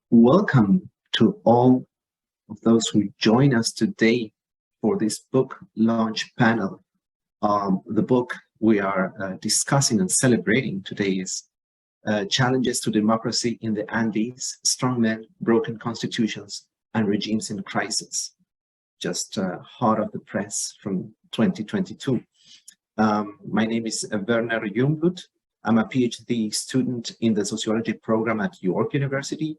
Welcome to all of those who join us today for this book launch panel. The book we are discussing and celebrating today is Challenges to Democracy in the Andes, Strongmen, Broken Constitutions, and Regimes in Crisis. Just hot off the press from 2022. My name is Werner Jungblut. I'm a PhD student in the sociology program at York University,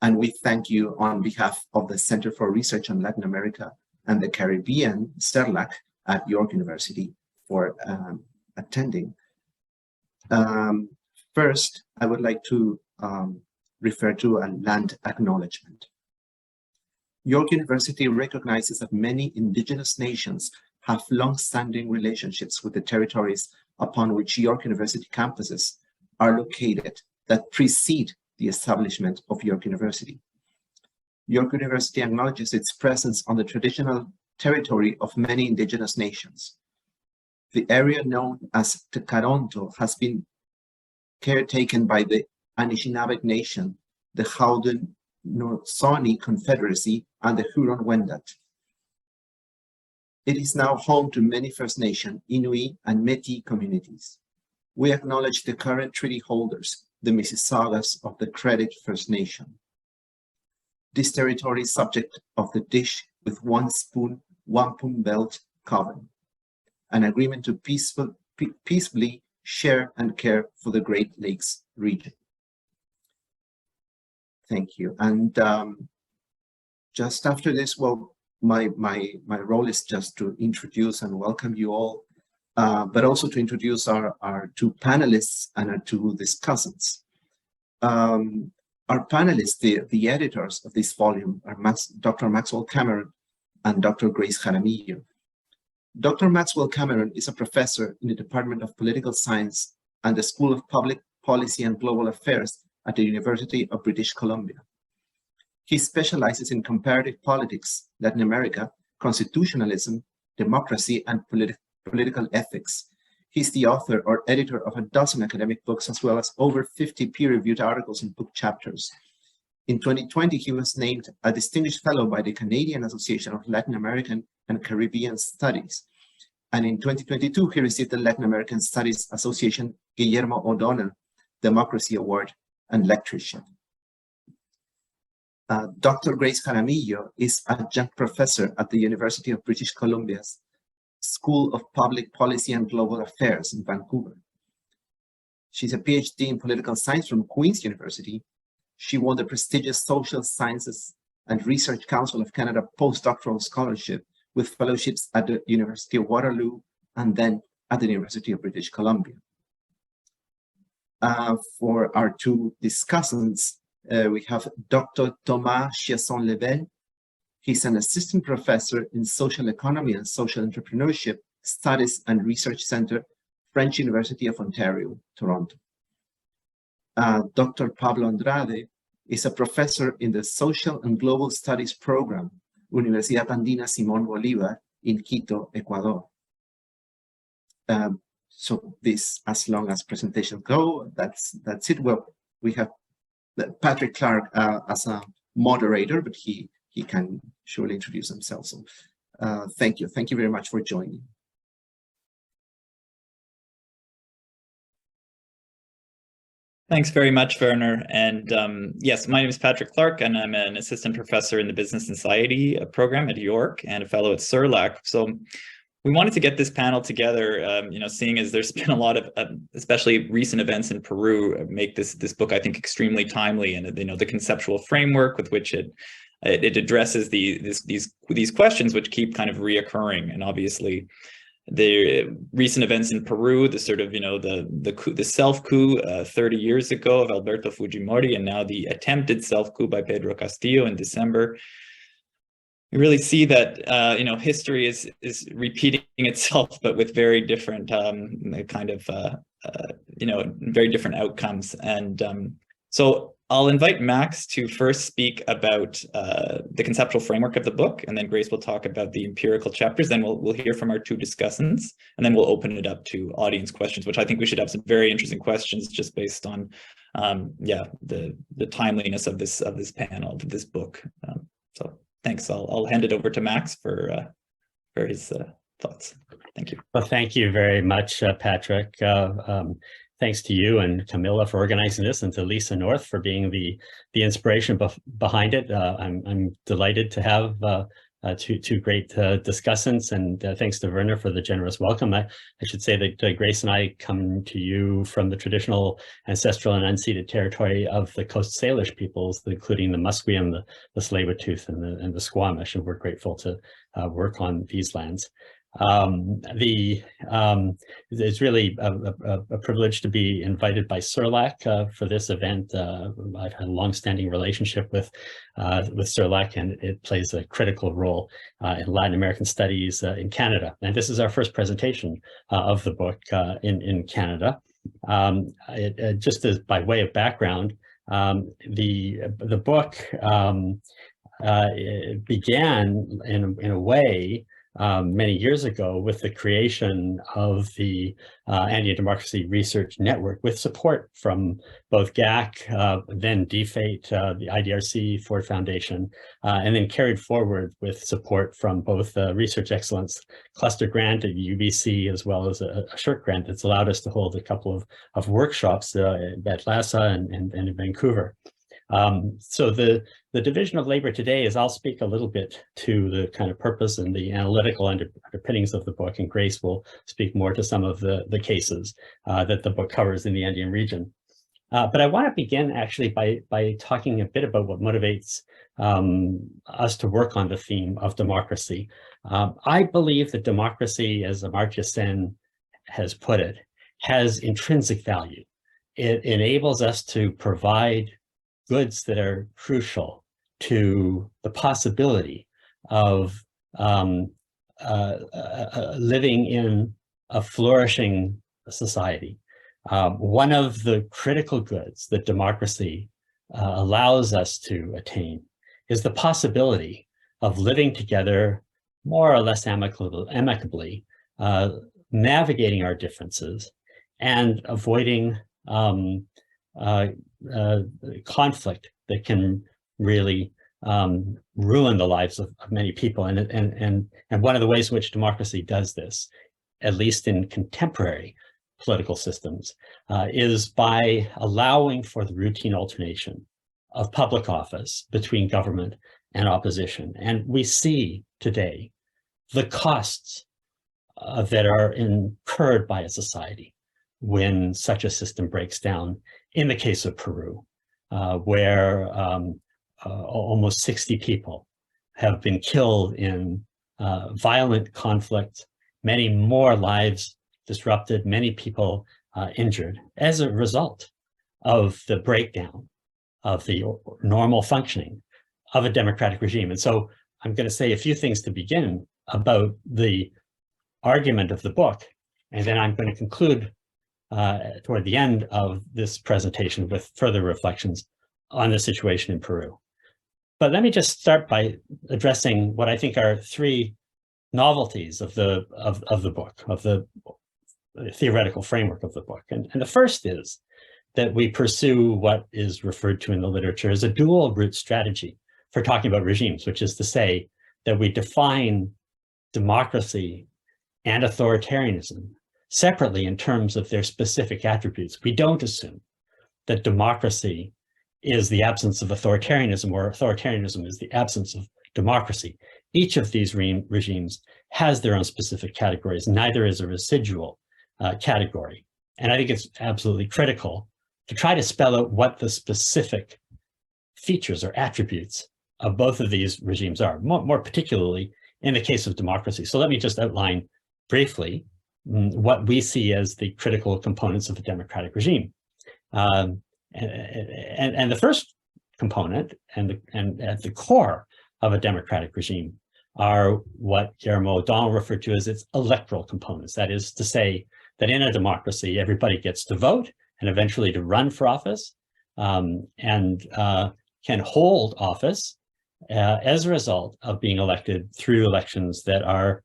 and we thank you on behalf of the Center for Research on Latin America and the Caribbean, CERLAC, at York University for attending. First, I would like to refer to a land acknowledgement. York University recognizes that many indigenous nations have long-standing relationships with the territories upon which York University campuses are located that precede the establishment of York University. York University acknowledges its presence on the traditional territory of many indigenous nations. The area known as Toronto has been caretaken by the Anishinaabe Nation, the Haudenosaunee Confederacy, and the Huron-Wendat. It is now home to many First Nation, Inuit, and Métis communities. We acknowledge the current treaty holders, the Mississaugas of the Credit First Nation. This territory is subject of the Dish with One Spoon, Wampum Belt Covenant, an agreement to peacefully share and care for the Great Lakes region. Thank you. And just after this, well, my role is just to introduce and welcome you all, but also to introduce our two panelists and our two discussants. Our panelists, the editors of this volume, are Dr. Maxwell Cameron and Dr. Grace Jaramillo. Dr. Maxwell Cameron is a professor in the Department of Political Science and the School of Public Policy and Global Affairs at the University of British Columbia. He specializes in comparative politics, Latin America, constitutionalism, democracy, and political ethics. He's the author or editor of a dozen academic books, as well as over 50 peer-reviewed articles and book chapters. In 2020, he was named a distinguished fellow by the Canadian Association of Latin American and Caribbean Studies. And in 2022, he received the Latin American Studies Association Guillermo O'Donnell Democracy Award and lectureship. Dr. Grace Jaramillo is adjunct professor at the University of British Columbia's School of Public Policy and Global Affairs in Vancouver. She's a PhD in political science from Queen's University. She won the prestigious Social Sciences and Research Council of Canada postdoctoral scholarship with fellowships at the University of Waterloo and then at the University of British Columbia. For our two discussants, we have Dr. Thomas Chiasson-Lebel. He's an assistant professor in social economy and social entrepreneurship studies and research center, French University of Ontario, Toronto. Dr. Pablo Andrade is a professor in the Social and Global Studies program, Universidad Andina Simón Bolívar in Quito, Ecuador. So this, as long as presentations go, that's it. Well, we have Patrick Clark as a moderator, but he can surely introduce himself. So thank you very much for joining. Thanks very much, Werner. And yes, my name is Patrick Clark, and I'm an assistant professor in the Business and Society program at York and a fellow at CERLAC. So we wanted to get this panel together, seeing as there's been a lot of, especially recent events in Peru, make this book, I think, extremely timely, and the conceptual framework with which it addresses these questions, which keep kind of reoccurring. And obviously, the recent events in Peru, the sort of the self-coup 30 years ago of Alberto Fujimori, and now the attempted self-coup by Pedro Castillo in December. You really see that history is repeating itself, but with very different very different outcomes. And so I'll invite Max to first speak about the conceptual framework of the book, and then Grace will talk about the empirical chapters. Then we'll hear from our two discussants, and then we'll open it up to audience questions, which I think we should have some very interesting questions just based on yeah, the timeliness of this panel, of this book. So thanks. I'll hand it over to Max for his thoughts. Thank you. Well, thank you very much, Patrick. Thanks to you and Camilla for organizing this, and to Lisa North for being the inspiration behind it. I'm delighted to have two great discussants, and thanks to Werner for the generous welcome. I should say that Grace and I come to you from the traditional ancestral and unceded territory of the Coast Salish peoples, including the Musqueam, the Tsleil-Waututh, and the Squamish, and we're grateful to work on these lands. It's really a privilege to be invited by CERLAC for this event. I've had a long-standing relationship with CERLAC, and it plays a critical role in Latin American studies in Canada. And this is our first presentation of the book in Canada. Just as by way of background, the book began in a way many years ago with the creation of the Andean Democracy Research Network, with support from both GAC, then DFATE, the IDRC, Ford Foundation, and then carried forward with support from both the Research Excellence Cluster Grant at UBC, as well as a SSHRC grant that's allowed us to hold a couple of workshops at LASA and in Vancouver. So the division of labor today is I'll speak a little bit to the kind of purpose and the analytical underpinnings of the book, and Grace will speak more to some of the cases that the book covers in the Andean region. But I want to begin actually by talking a bit about what motivates us to work on the theme of democracy. I believe that democracy, as Amartya Sen has put it, has intrinsic value. It enables us to provide goods that are crucial to the possibility of living in a flourishing society. One of the critical goods that democracy allows us to attain is the possibility of living together more or less amicably, navigating our differences and avoiding conflict that can really ruin the lives of many people. And one of the ways in which democracy does this, at least in contemporary political systems, is by allowing for the routine alternation of public office between government and opposition. And we see today the costs that are incurred by a society when such a system breaks down. In the case of Peru, where almost 60 people have been killed in violent conflict, many more lives disrupted, many people injured as a result of the breakdown of the normal functioning of a democratic regime. And so I'm going to say a few things to begin about the argument of the book, and then I'm going to conclude toward the end of this presentation with further reflections on the situation in Peru. But let me just start by addressing what I think are three novelties of the book, of the theoretical framework of the book. And the first is that we pursue what is referred to in the literature as a dual route strategy for talking about regimes, which is to say that we define democracy and authoritarianism separately in terms of their specific attributes. We don't assume that democracy is the absence of authoritarianism, or authoritarianism is the absence of democracy. Each of these regimes has their own specific categories. Neither is a residual category. And I think it's absolutely critical to try to spell out what the specific features or attributes of both of these regimes are, more particularly in the case of democracy. So let me just outline briefly what we see as the critical components of a democratic regime. And the first component and at the core of a democratic regime are what Guillermo O'Donnell referred to as its electoral components. That is to say that in a democracy, everybody gets to vote and eventually to run for office, and can hold office as a result of being elected through elections that are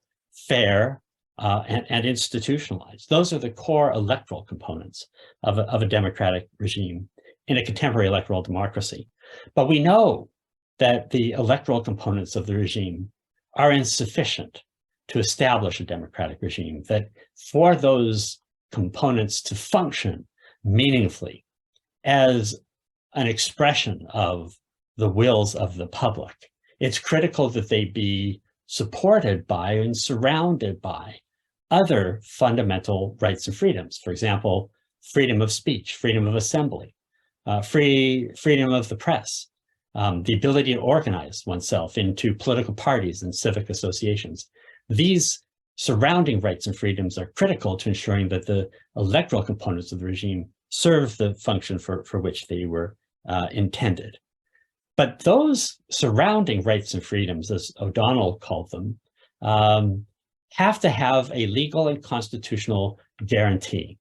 fair and institutionalized. Those are the core electoral components of a democratic regime. in a contemporary electoral democracy. But we know that the electoral components of the regime are insufficient to establish a democratic regime, that for those components to function meaningfully as an expression of the wills of the public, it's critical that they be supported by and surrounded by other fundamental rights and freedoms. For example, freedom of speech, freedom of assembly, freedom of the press, the ability to organize oneself into political parties and civic associations. These surrounding rights and freedoms are critical to ensuring that the electoral components of the regime serve the function for which they were intended. But those surrounding rights and freedoms, as O'Donnell called them, have to have a legal and constitutional guarantee.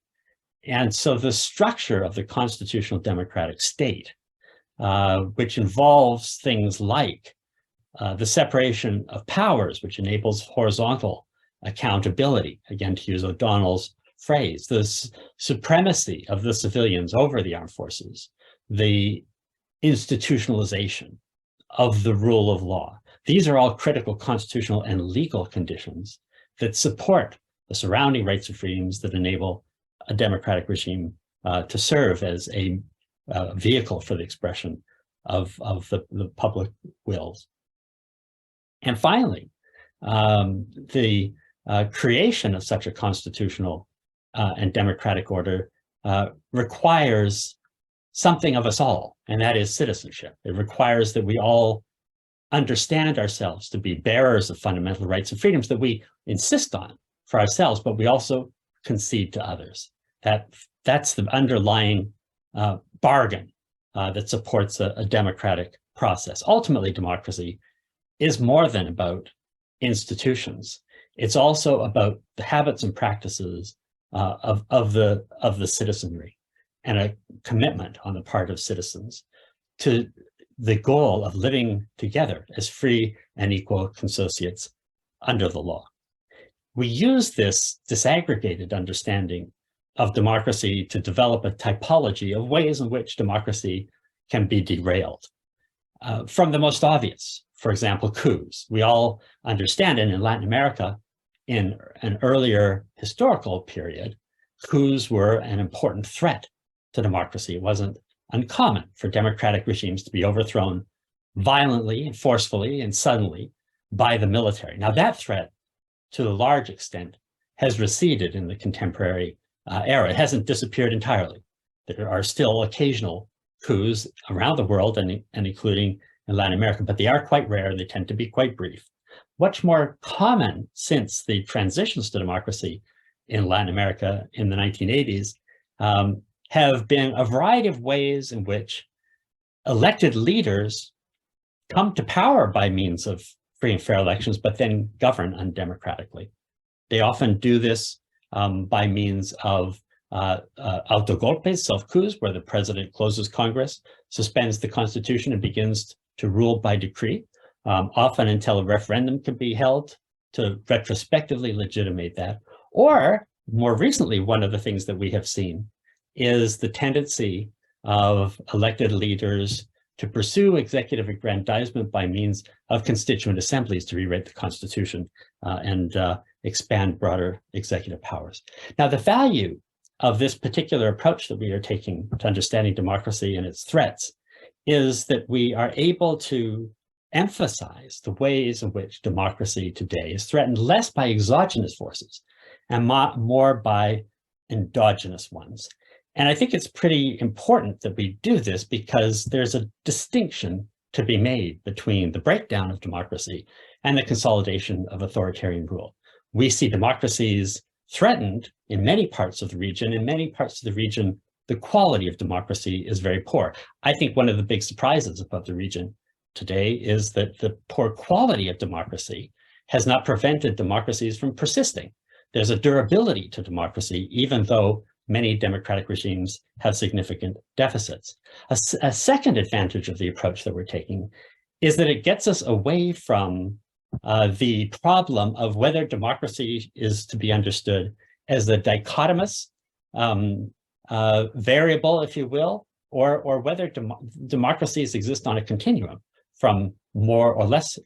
And so the structure of the constitutional democratic state, which involves things like the separation of powers, which enables horizontal accountability, again, to use O'Donnell's phrase, the supremacy of the civilians over the armed forces, the institutionalization of the rule of law. These are all critical constitutional and legal conditions that support the surrounding rights and freedoms that enable a democratic regime to serve as a vehicle for the expression of the public wills. And finally, the creation of such a constitutional and democratic order requires something of us all, and that is citizenship. It requires that we all understand ourselves to be bearers of fundamental rights and freedoms that we insist on for ourselves, but we also concede to others. That's the underlying bargain that supports a democratic process. Ultimately, democracy is more than about institutions. It's also about the habits and practices of the citizenry, and a commitment on the part of citizens to the goal of living together as free and equal consociates under the law. We use this disaggregated understanding of democracy to develop a typology of ways in which democracy can be derailed. From the most obvious, for example, coups. We all understand, and in Latin America, in an earlier historical period, coups were an important threat to democracy. It wasn't uncommon for democratic regimes to be overthrown violently and forcefully and suddenly by the military. Now that threat, to a large extent, has receded in the contemporary era. It hasn't disappeared entirely. There are still occasional coups around the world and including in Latin America, but they are quite rare and they tend to be quite brief. Much more common since the transitions to democracy in Latin America in the 1980s have been a variety of ways in which elected leaders come to power by means of free and fair elections, but then govern undemocratically. They often do this by means of autogolpes, self-coups, where the president closes Congress, suspends the Constitution, and begins to rule by decree, often until a referendum can be held to retrospectively legitimate that. Or more recently, one of the things that we have seen is the tendency of elected leaders to pursue executive aggrandizement by means of constituent assemblies to rewrite the Constitution and expand broader executive powers. Now, the value of this particular approach that we are taking to understanding democracy and its threats is that we are able to emphasize the ways in which democracy today is threatened less by exogenous forces and more by endogenous ones. And I think it's pretty important that we do this because there's a distinction to be made between the breakdown of democracy and the consolidation of authoritarian rule. We see democracies threatened in many parts of the region. In many parts of the region, the quality of democracy is very poor. I think one of the big surprises about the region today is that the poor quality of democracy has not prevented democracies from persisting. There's a durability to democracy, even though many democratic regimes have significant deficits. A second advantage of the approach that we're taking is that it gets us away from the problem of whether democracy is to be understood as a dichotomous variable, if you will, or whether democracies exist on a continuum from more or less,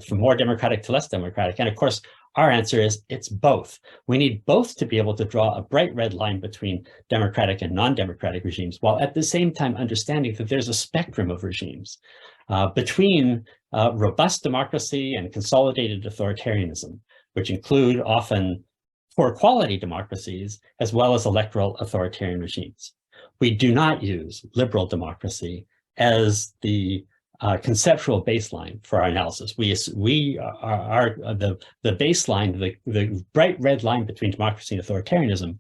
from more democratic to less democratic. And of course, our answer is it's both. We need both to be able to draw a bright red line between democratic and non-democratic regimes, while at the same time understanding that there's a spectrum of regimes between robust democracy and consolidated authoritarianism, which include often poor quality democracies, as well as electoral authoritarian regimes. We do not use liberal democracy as the conceptual baseline for our analysis. We are the baseline, the bright red line between democracy and authoritarianism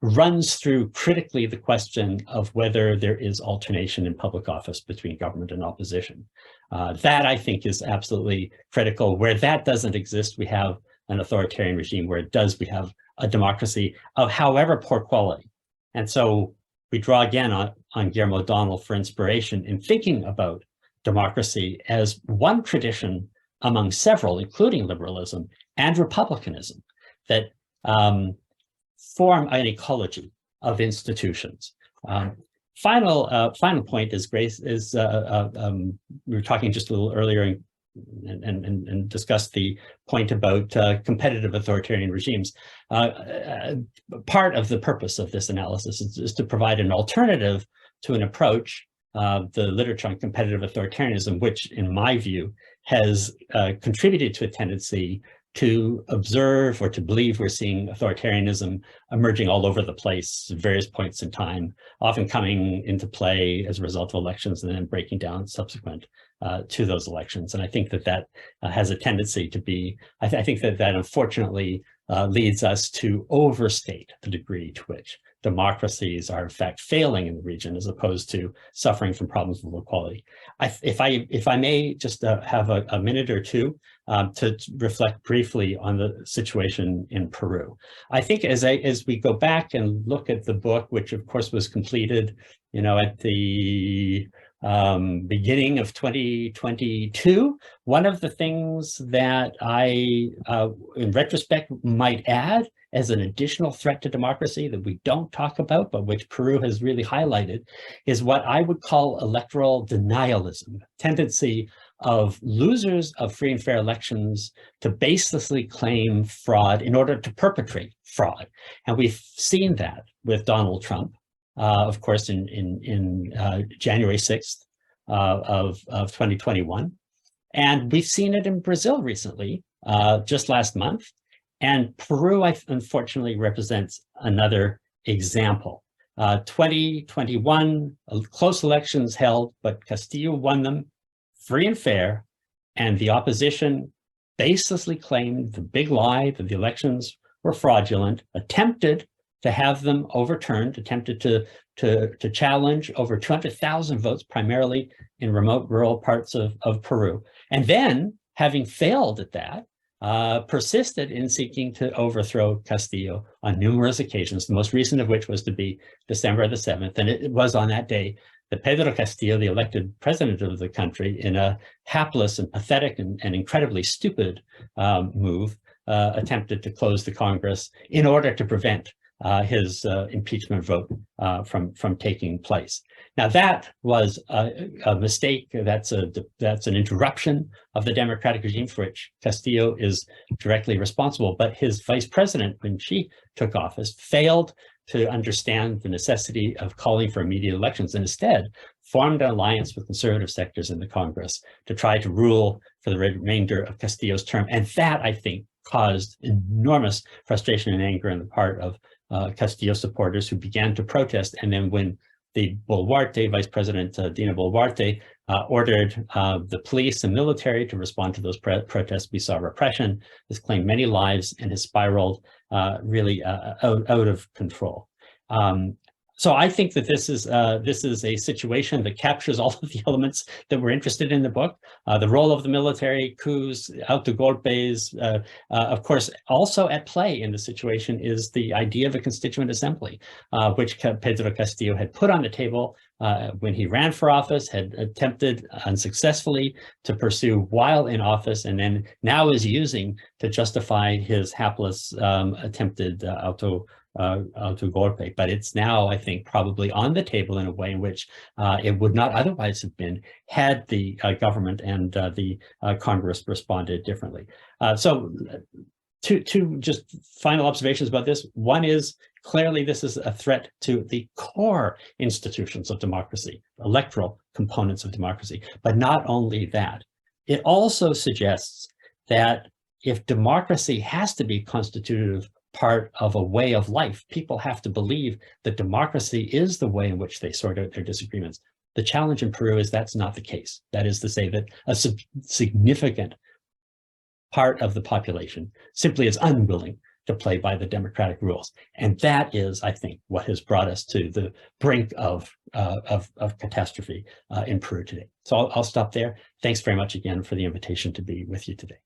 runs through critically the question of whether there is alternation in public office between government and opposition. That, I think, is absolutely critical. Where that doesn't exist, we have an authoritarian regime. Where it does, we have a democracy of however poor quality. And so we draw again on Guillermo O'Donnell for inspiration in thinking about democracy as one tradition among several, including liberalism and republicanism, that form an ecology of institutions. Final point is Grace is we were talking just a little earlier and discussed the point about competitive authoritarian regimes. Part of the purpose of this analysis is to provide an alternative to an approach, the literature on competitive authoritarianism, which in my view has contributed to a tendency to observe or to believe we're seeing authoritarianism emerging all over the place at various points in time, often coming into play as a result of elections and then breaking down subsequent to those elections. And I think that has a tendency to be, I think that unfortunately leads us to overstate the degree to which democracies are in fact failing in the region as opposed to suffering from problems of low quality. If I may just have a minute or two to reflect briefly on the situation in Peru. I think as we go back and look at the book, which of course was completed, at the beginning of 2022, one of the things that I, in retrospect, might add as an additional threat to democracy that we don't talk about, but which Peru has really highlighted, is what I would call electoral denialism, tendency of losers of free and fair elections to baselessly claim fraud in order to perpetrate fraud. And we've seen that with Donald Trump, of course, in January 6th of 2021. And we've seen it in Brazil recently, just last month. And Peru, unfortunately, represents another example. 2021, close elections held, but Castillo won them free and fair. And the opposition baselessly claimed the big lie that the elections were fraudulent, attempted to have them overturned, attempted to challenge over 200,000 votes, primarily in remote rural parts of Peru. And then, having failed at that, persisted in seeking to overthrow Castillo on numerous occasions, the most recent of which was to be December the 7th. And it was on that day that Pedro Castillo, the elected president of the country, in a hapless and pathetic and incredibly stupid move, attempted to close the Congress in order to prevent his impeachment vote from taking place. Now that was a mistake. That's an interruption of the democratic regime for which Castillo is directly responsible. But his vice president, when she took office, failed to understand the necessity of calling for immediate elections and instead formed an alliance with conservative sectors in the Congress to try to rule for the remainder of Castillo's term. And that, I think, caused enormous frustration and anger on the part of Castillo supporters who began to protest. And then when the Boluarte, Vice President Dina Boluarte, ordered the police and military to respond to those protests, we saw repression. This claimed many lives and has spiraled really out of control. So I think that this is a situation that captures all of the elements that we're interested in the book. The role of the military, coups, autogolpes. Of course, also at play in the situation is the idea of a constituent assembly, which Pedro Castillo had put on the table when he ran for office, had attempted unsuccessfully to pursue while in office, and then now is using to justify his hapless attempted golpe, but it's now, I think, probably on the table in a way in which it would not otherwise have been had the government and the Congress responded differently. So two just final observations about this. One is, clearly this is a threat to the core institutions of democracy, electoral components of democracy. But not only that, it also suggests that if democracy has to be constitutive part of a way of life, people have to believe that democracy is the way in which they sort out their disagreements. The challenge in Peru is that's not the case. That is to say that a significant part of the population simply is unwilling to play by the democratic rules. And that is, I think, what has brought us to the brink of catastrophe in Peru today. So I'll stop there. Thanks very much again for the invitation to be with you today.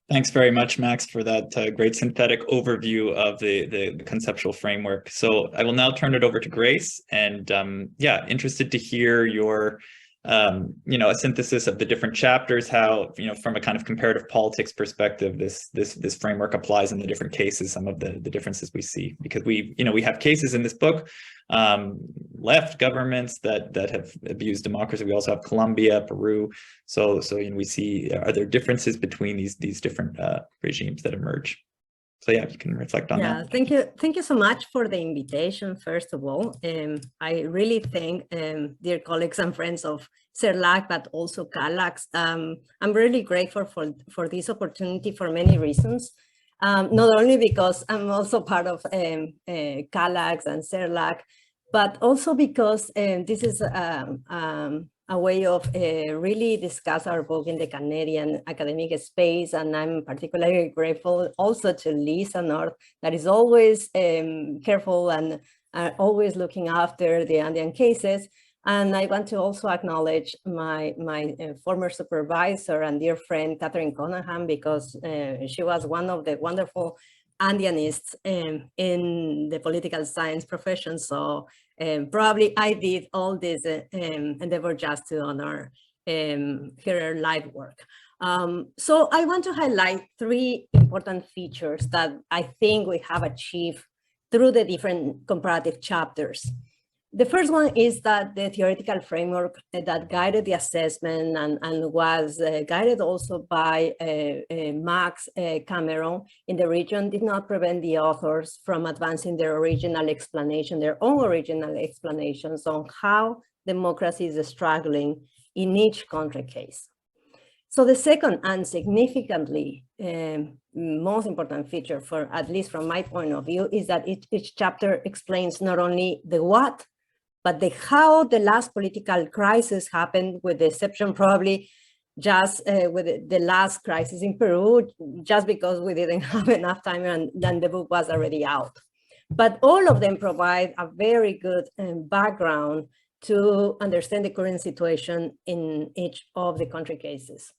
Thanks very much, Max, for that great synthetic overview of the conceptual framework. So I will now turn it over to Grace, and yeah, interested to hear your a synthesis of the different chapters, how, from a kind of comparative politics perspective, this framework applies in the different cases, some of the differences we see, because we have cases in this book, left governments that have abused democracy. We also have Colombia, Peru. So we see, are there differences between these different regimes that emerge? So yeah, you can reflect on that. Thank you so much for the invitation, first of all. I really thank dear colleagues and friends of CERLAC, but also CALAX. I'm really grateful for this opportunity for many reasons. Not only because I'm also part of CALAX and CERLAC, but also because this is a way of really discuss our book in the Canadian academic space. And I'm particularly grateful also to Lisa North, that is always careful and always looking after the Andean cases. And I want to also acknowledge my former supervisor and dear friend, Catherine Conahan, because she was one of the wonderful Andeanists in the political science profession. So probably I did all this endeavor just to honor her life work. So I want to highlight three important features that I think we have achieved through the different comparative chapters. The first one is that the theoretical framework that guided the assessment and was guided also by Max Cameron in the region did not prevent the authors from advancing their original explanation, their own original explanations on how democracy is struggling in each country case. So the second and significantly most important feature, for at least from my point of view, is that each chapter explains not only the what, but the how the last political crisis happened, with the exception probably just with the last crisis in Peru, just because we didn't have enough time and then the book was already out. But all of them provide a very good background to understand the current situation in each of the country cases.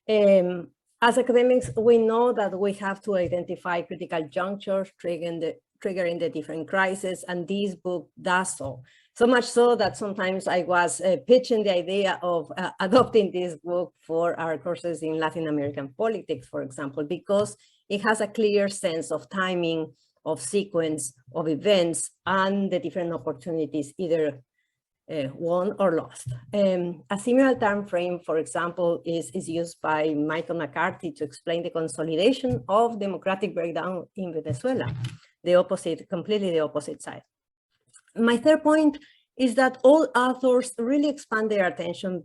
As academics, we know that we have to identify critical junctures triggering the different crises, and this book does so. So much so that sometimes I was pitching the idea of adopting this book for our courses in Latin American politics, for example, because it has a clear sense of timing, of sequence, of events, and the different opportunities, either won or lost. A similar time frame, for example, is used by Michael McCarthy to explain the consolidation of democratic breakdown in Venezuela, completely the opposite side. My third point is that all authors really expand their attention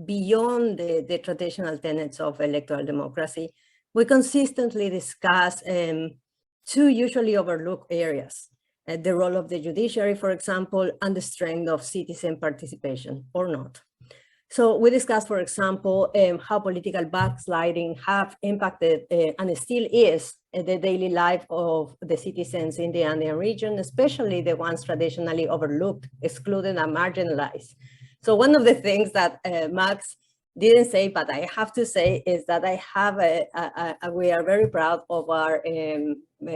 beyond the traditional tenets of electoral democracy. We consistently discuss two usually overlooked areas: the role of the judiciary, for example, and the strength of citizen participation or not. So we discussed, for example, how political backsliding have impacted and still is the daily life of the citizens in the Andean region, especially the ones traditionally overlooked, excluded, and marginalized. So one of the things that Max didn't say, but I have to say, is that I have we are very proud of our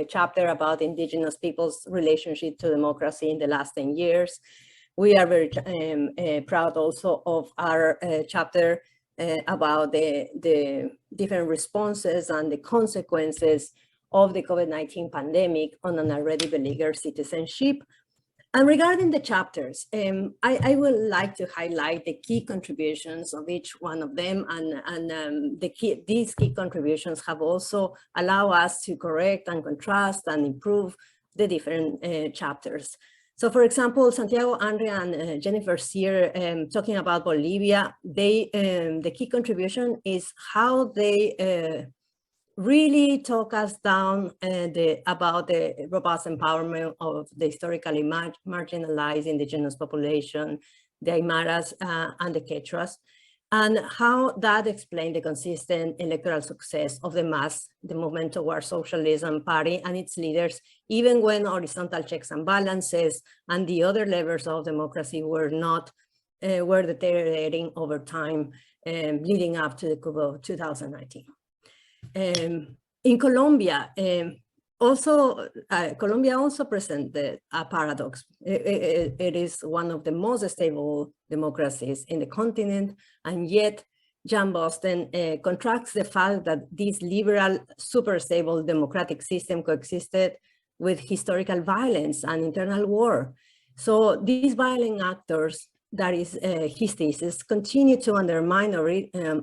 chapter about indigenous people's relationship to democracy in the last 10 years. We are very proud also of our chapter about the different responses and the consequences of the COVID-19 pandemic on an already beleaguered citizenship. And regarding the chapters, I would like to highlight the key contributions of each one of them, and these key contributions have also allowed us to correct and contrast and improve the different chapters. So, for example, Santiago, Andrea, and Jennifer Sear, talking about Bolivia, the key contribution is how they really talk us down about the robust empowerment of the historically marginalized indigenous population, the Aymaras and the Quechuas, and how that explained the consistent electoral success of the MAS, the Movement Towards Socialism party, and its leaders, even when horizontal checks and balances and the other levers of democracy were deteriorating over time, leading up to the coup of 2019. In Colombia, Colombia also presented a paradox. It is one of the most stable democracies in the continent, and yet Jan Boston contrasts the fact that this liberal, super stable democratic system coexisted with historical violence and internal war. So these violent actors, that is his thesis, continue to undermine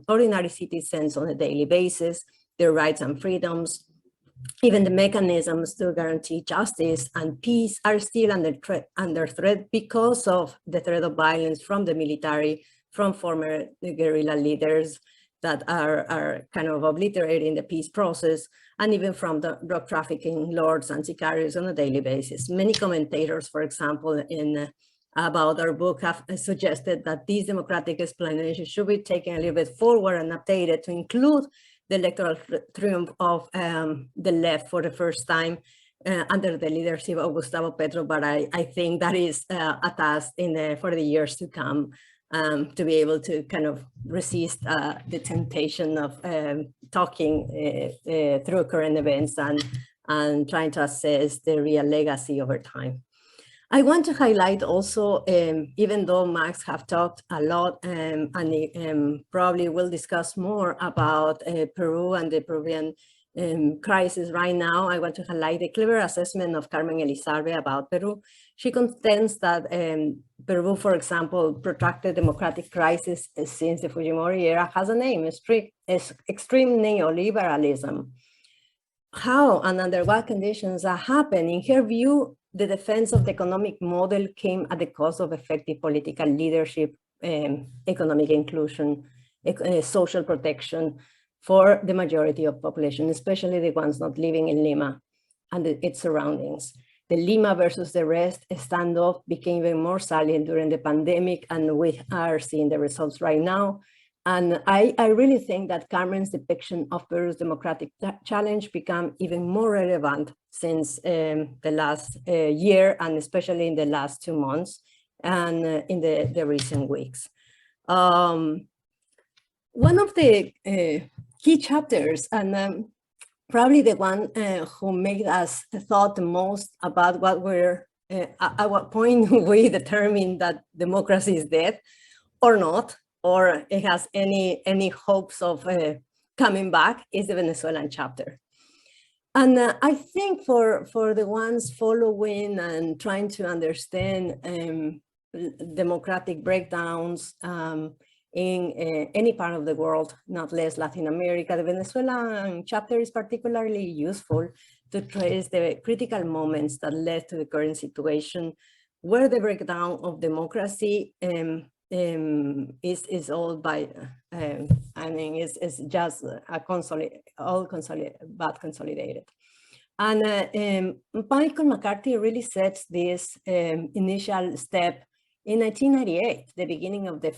ordinary citizens on a daily basis, their rights and freedoms. Even the mechanisms to guarantee justice and peace are still under threat because of the threat of violence from the military, from former guerrilla leaders that are kind of obliterating the peace process, and even from the drug trafficking lords and sicarios on a daily basis. Many commentators, for example, about our book have suggested that these democratic explanations should be taken a little bit forward and updated to include the electoral triumph of the left for the first time under the leadership of Gustavo Petro, but I think that is a task for the years to come, to be able to kind of resist the temptation of talking through current events and trying to assess the real legacy over time. I want to highlight also, even though Max have talked a lot and probably will discuss more about Peru and the Peruvian crisis right now, I want to highlight the clever assessment of Carmen Elizalde about Peru. She contends that Peru, for example, protracted democratic crisis since the Fujimori era has a name, extreme neoliberalism. How and under what conditions that happened? In her view, the defense of the economic model came at the cost of effective political leadership, economic inclusion, social protection for the majority of population, especially the ones not living in Lima and its surroundings. The Lima versus the rest standoff became even more salient during the pandemic, and we are seeing the results right now. And I really think that Carmen's depiction of Peru's democratic challenge became even more relevant since the last year, and especially in the last 2 months and in the recent weeks. One of the key chapters, and probably the one who made us thought the most about what at what point we determined that democracy is dead or not, or it has any hopes of coming back, is the Venezuelan chapter. And I think for the ones following and trying to understand democratic breakdowns in any part of the world, not less Latin America, the Venezuelan chapter is particularly useful to trace the critical moments that led to the current situation, where the breakdown of democracy is all by, I mean, it's just a consolidated. And Michael McCarthy really sets this initial step in 1998, the beginning of the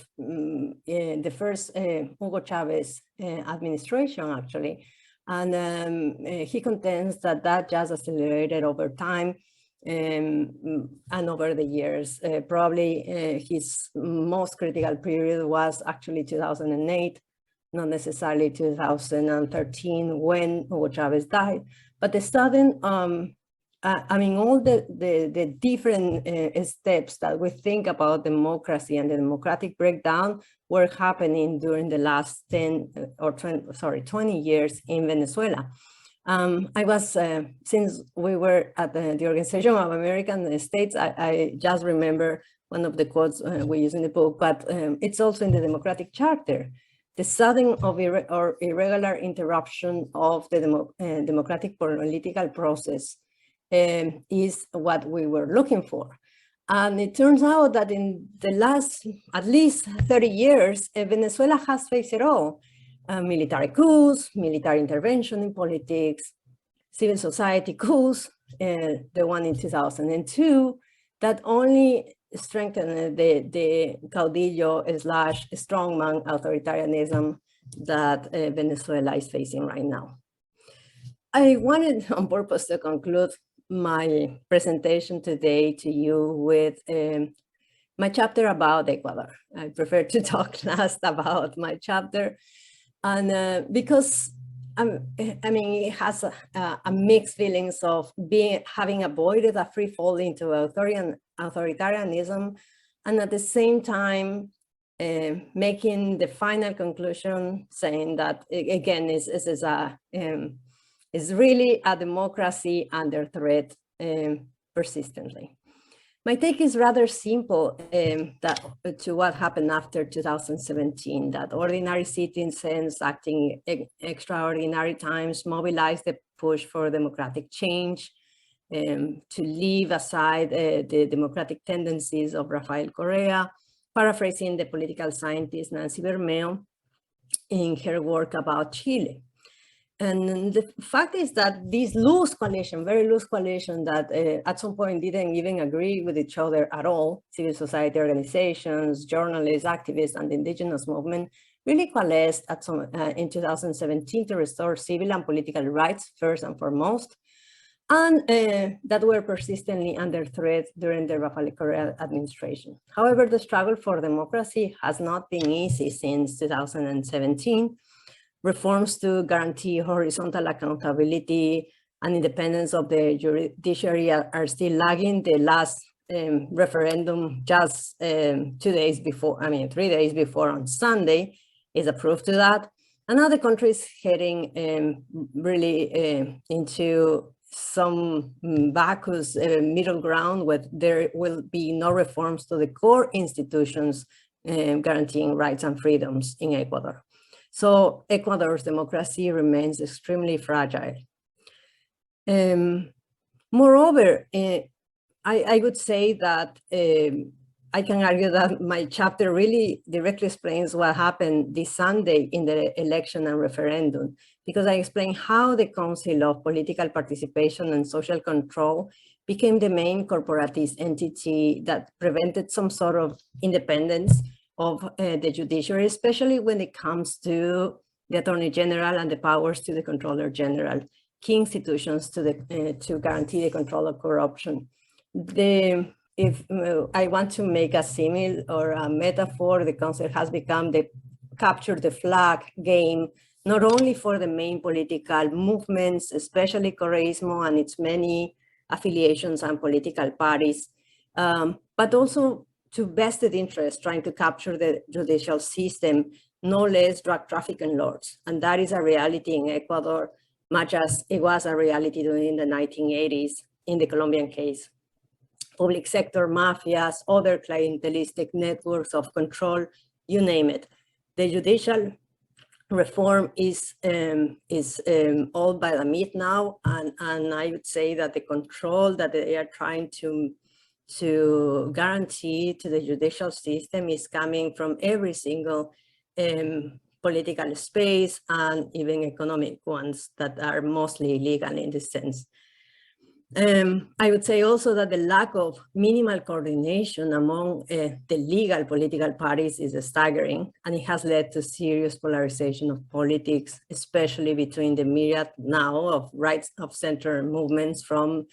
first Hugo Chavez administration, actually. And he contends that just accelerated over time and over the years. Probably his most critical period was actually 2008, not necessarily 2013 when Hugo Chavez died. But the sudden I mean, all the different steps that we think about democracy and the democratic breakdown were happening during the last 20 years in Venezuela. I was, since we were at the Organization of American States, I just remember one of the quotes we use in the book, but it's also in the Democratic Charter. The sudden or irregular interruption of the democratic political process is what we were looking for. And it turns out that in the last at least 30 years, Venezuela has faced it all. Military coups, military intervention in politics, civil society coups, the one in 2002, that only strengthened the caudillo / strongman authoritarianism that Venezuela is facing right now. I wanted on purpose to conclude my presentation today to you with my chapter about Ecuador. I prefer to talk last about my chapter, and because I mean, it has a mixed feelings of having avoided a free fall into authoritarianism, and at the same time making the final conclusion saying that again is really a democracy under threat persistently. My take is rather simple to what happened after 2017, that ordinary citizens acting in extraordinary times mobilized the push for democratic change, to leave aside the democratic tendencies of Rafael Correa, paraphrasing the political scientist Nancy Bermeo in her work about Chile. And the fact is that this loose coalition, very loose coalition that at some point didn't even agree with each other at all, civil society organizations, journalists, activists, and the indigenous movement really coalesced in 2017 to restore civil and political rights first and foremost, and that were persistently under threat during the Rafael Correa administration. However, the struggle for democracy has not been easy since 2017. Reforms to guarantee horizontal accountability and independence of the judiciary are still lagging. The last referendum just 3 days before on Sunday is a proof to that. And other countries heading really into some vacuous middle ground where there will be no reforms to the core institutions guaranteeing rights and freedoms in Ecuador. So Ecuador's democracy remains extremely fragile. Moreover, I would say that I can argue that my chapter really directly explains what happened this Sunday in the election and referendum, because I explain how the Council of Political Participation and Social Control became the main corporatist entity that prevented some sort of independence of the judiciary, especially when it comes to the Attorney General and the powers to the Controller General, key institutions to guarantee the control of corruption. If I want to make a simile or a metaphor, the Council has become the capture the flag game, not only for the main political movements, especially Correísmo and its many affiliations and political parties, but also to vested interests trying to capture the judicial system, no less drug trafficking lords. And that is a reality in Ecuador, much as it was a reality during the 1980s in the Colombian case. Public sector mafias, other clientelistic networks of control, you name it. The judicial reform is all by the myth now, and I would say that the control that they are trying to guarantee to the judicial system is coming from every single political space and even economic ones that are mostly illegal in this sense. I would say also that the lack of minimal coordination among the legal political parties is staggering, and it has led to serious polarization of politics, especially between the myriad now of right of center movements from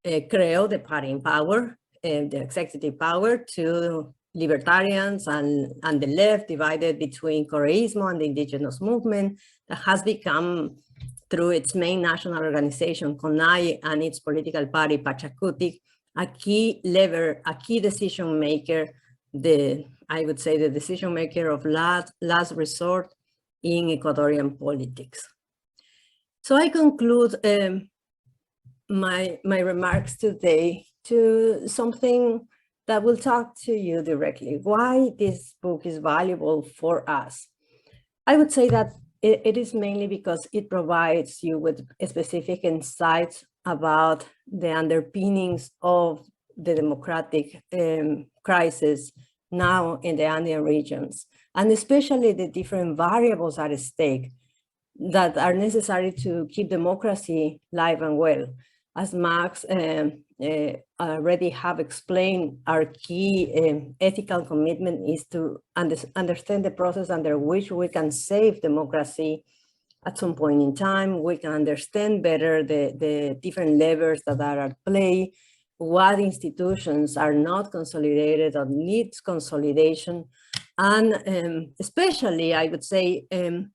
Creo, the party in power, the executive power, to libertarians and the left, divided between Correísmo and the indigenous movement, that has become through its main national organization, CONAI, and its political party, Pachacutic, a key lever, a key decision maker, I would say the decision maker of last resort in Ecuadorian politics. So I conclude my remarks today to something that will talk to you directly, why this book is valuable for us. I would say that it is mainly because it provides you with specific insights about the underpinnings of the democratic crisis now in the Andean regions, and especially the different variables at stake that are necessary to keep democracy alive and well. As Max already have explained, our key ethical commitment is to understand the process under which we can save democracy at some point in time. We can understand better the different levers that are at play, what institutions are not consolidated or needs consolidation, and especially, I would say,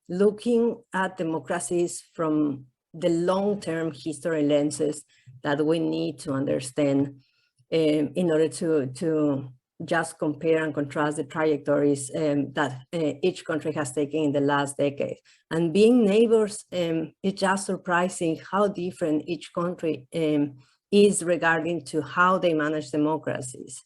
looking at democracies from the long-term history lenses that we need to understand in order to just compare and contrast the trajectories that each country has taken in the last decade. And being neighbors, it's just surprising how different each country is regarding to how they manage democracies.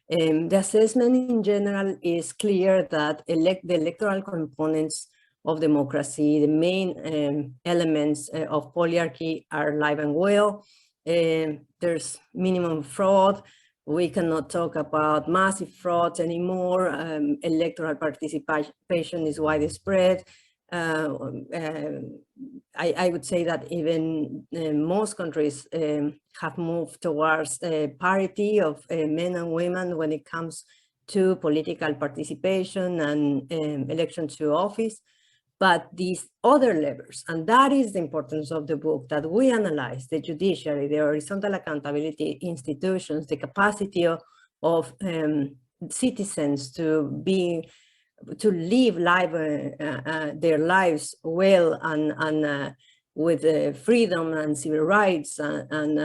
The assessment in general is clear that the electoral components of democracy, the main elements of polyarchy are alive and well. There's minimum fraud. We cannot talk about massive frauds anymore. Electoral participation is widespread. I would say that even most countries have moved towards parity of men and women when it comes to political participation and election to office. But these other levers, and that is the importance of the book, that we analyze the judiciary, the horizontal accountability institutions, the capacity of citizens to live their lives well and with freedom and civil rights and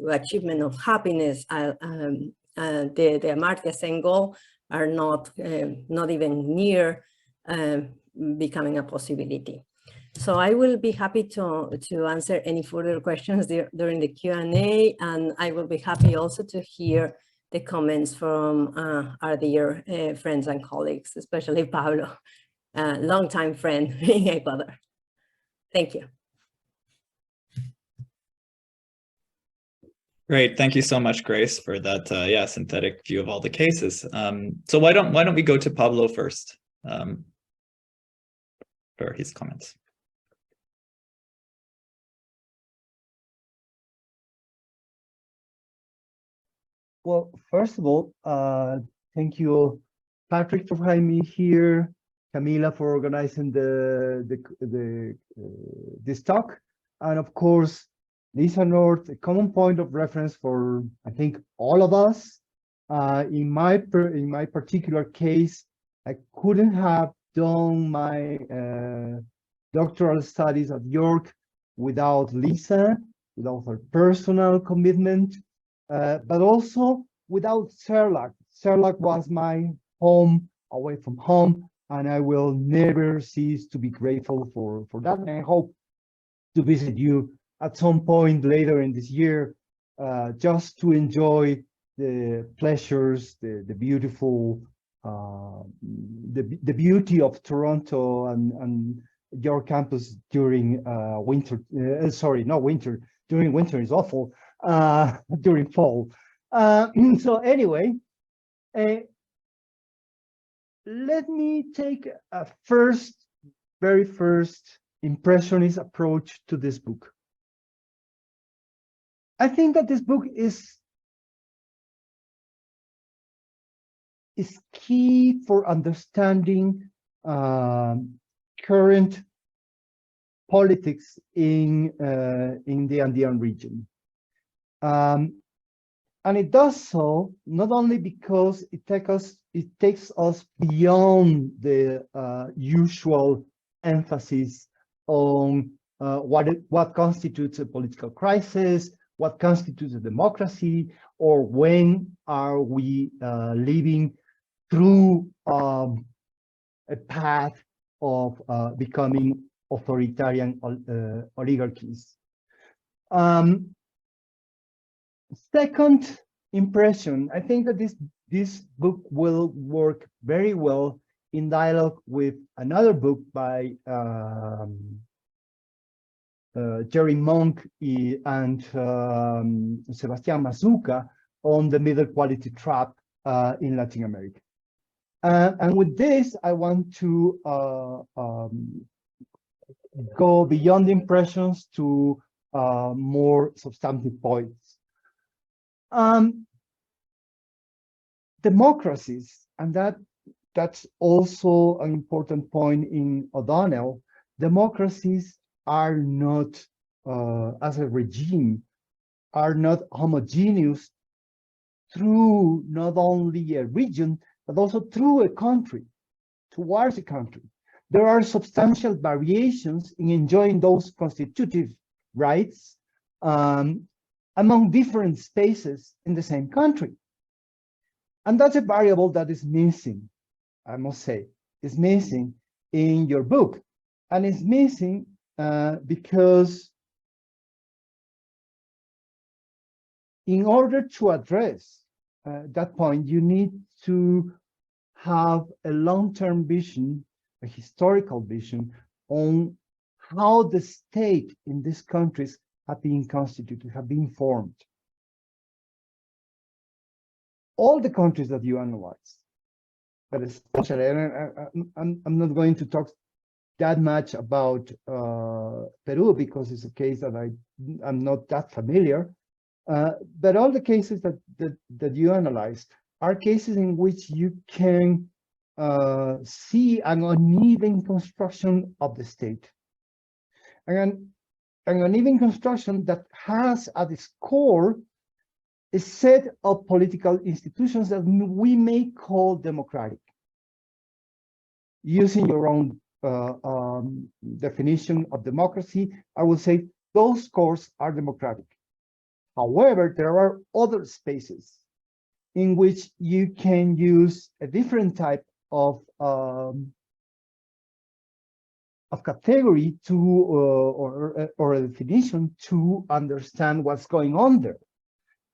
achievement of happiness. The Amartya Sen goal are not even near becoming a possibility. So I will be happy to answer any further questions during the Q&A, and I will be happy also to hear the comments from our dear friends and colleagues, especially Pablo, longtime friend in Ecuador. Thank you. Great, thank you so much, Grace, for that synthetic view of all the cases. So why don't we go to Pablo first for his comments. Well, first of all, thank you, Patrick, for having me here, Camila for organizing this talk, and of course, Lisa North, a common point of reference for I think all of us. In my particular case, I couldn't have done my doctoral studies at York without Lisa, without her personal commitment. But also without CERLAC. CERLAC was my home away from home, and I will never cease to be grateful for that. And I hope to visit you at some point later in this year, just to enjoy the pleasures, the beautiful, the beauty of Toronto and your campus during winter. Sorry, not winter. During winter is awful. During fall. So anyway, let me take a very first impressionist approach to this book. I think that this book is key for understanding current politics in the Andean region. And it does so not only because it takes us beyond the usual emphasis on what constitutes a political crisis, what constitutes a democracy, or when are we living through a path of becoming authoritarian oligarchies. Second impression, I think that this book will work very well in dialogue with another book by Jerry Monk and Sebastián Mazuca on the middle quality trap in Latin America. And with this, I want to go beyond impressions to more substantive points. Democracies, and that's also an important point in O'Donnell, democracies are not, as a regime, are not homogeneous through not only a region, but also through a country, towards a country. There are substantial variations in enjoying those constitutive rights among different spaces in the same country. And that's a variable that is missing, I must say, is missing in your book. And it's missing because in order to address that point, you need to have a long-term vision, a historical vision on how the state in these countries have been constituted, have been formed. All the countries that you analyze, but especially, and I'm not going to talk that much about Peru because it's a case that I'm not that familiar, but all the cases that you analyze are cases in which you can see an uneven construction of the state. And an uneven construction that has at its core a set of political institutions that we may call democratic. Using your own definition of democracy, I will say those cores are democratic. However, there are other spaces in which you can use a different type of category to or a definition to understand what's going on there.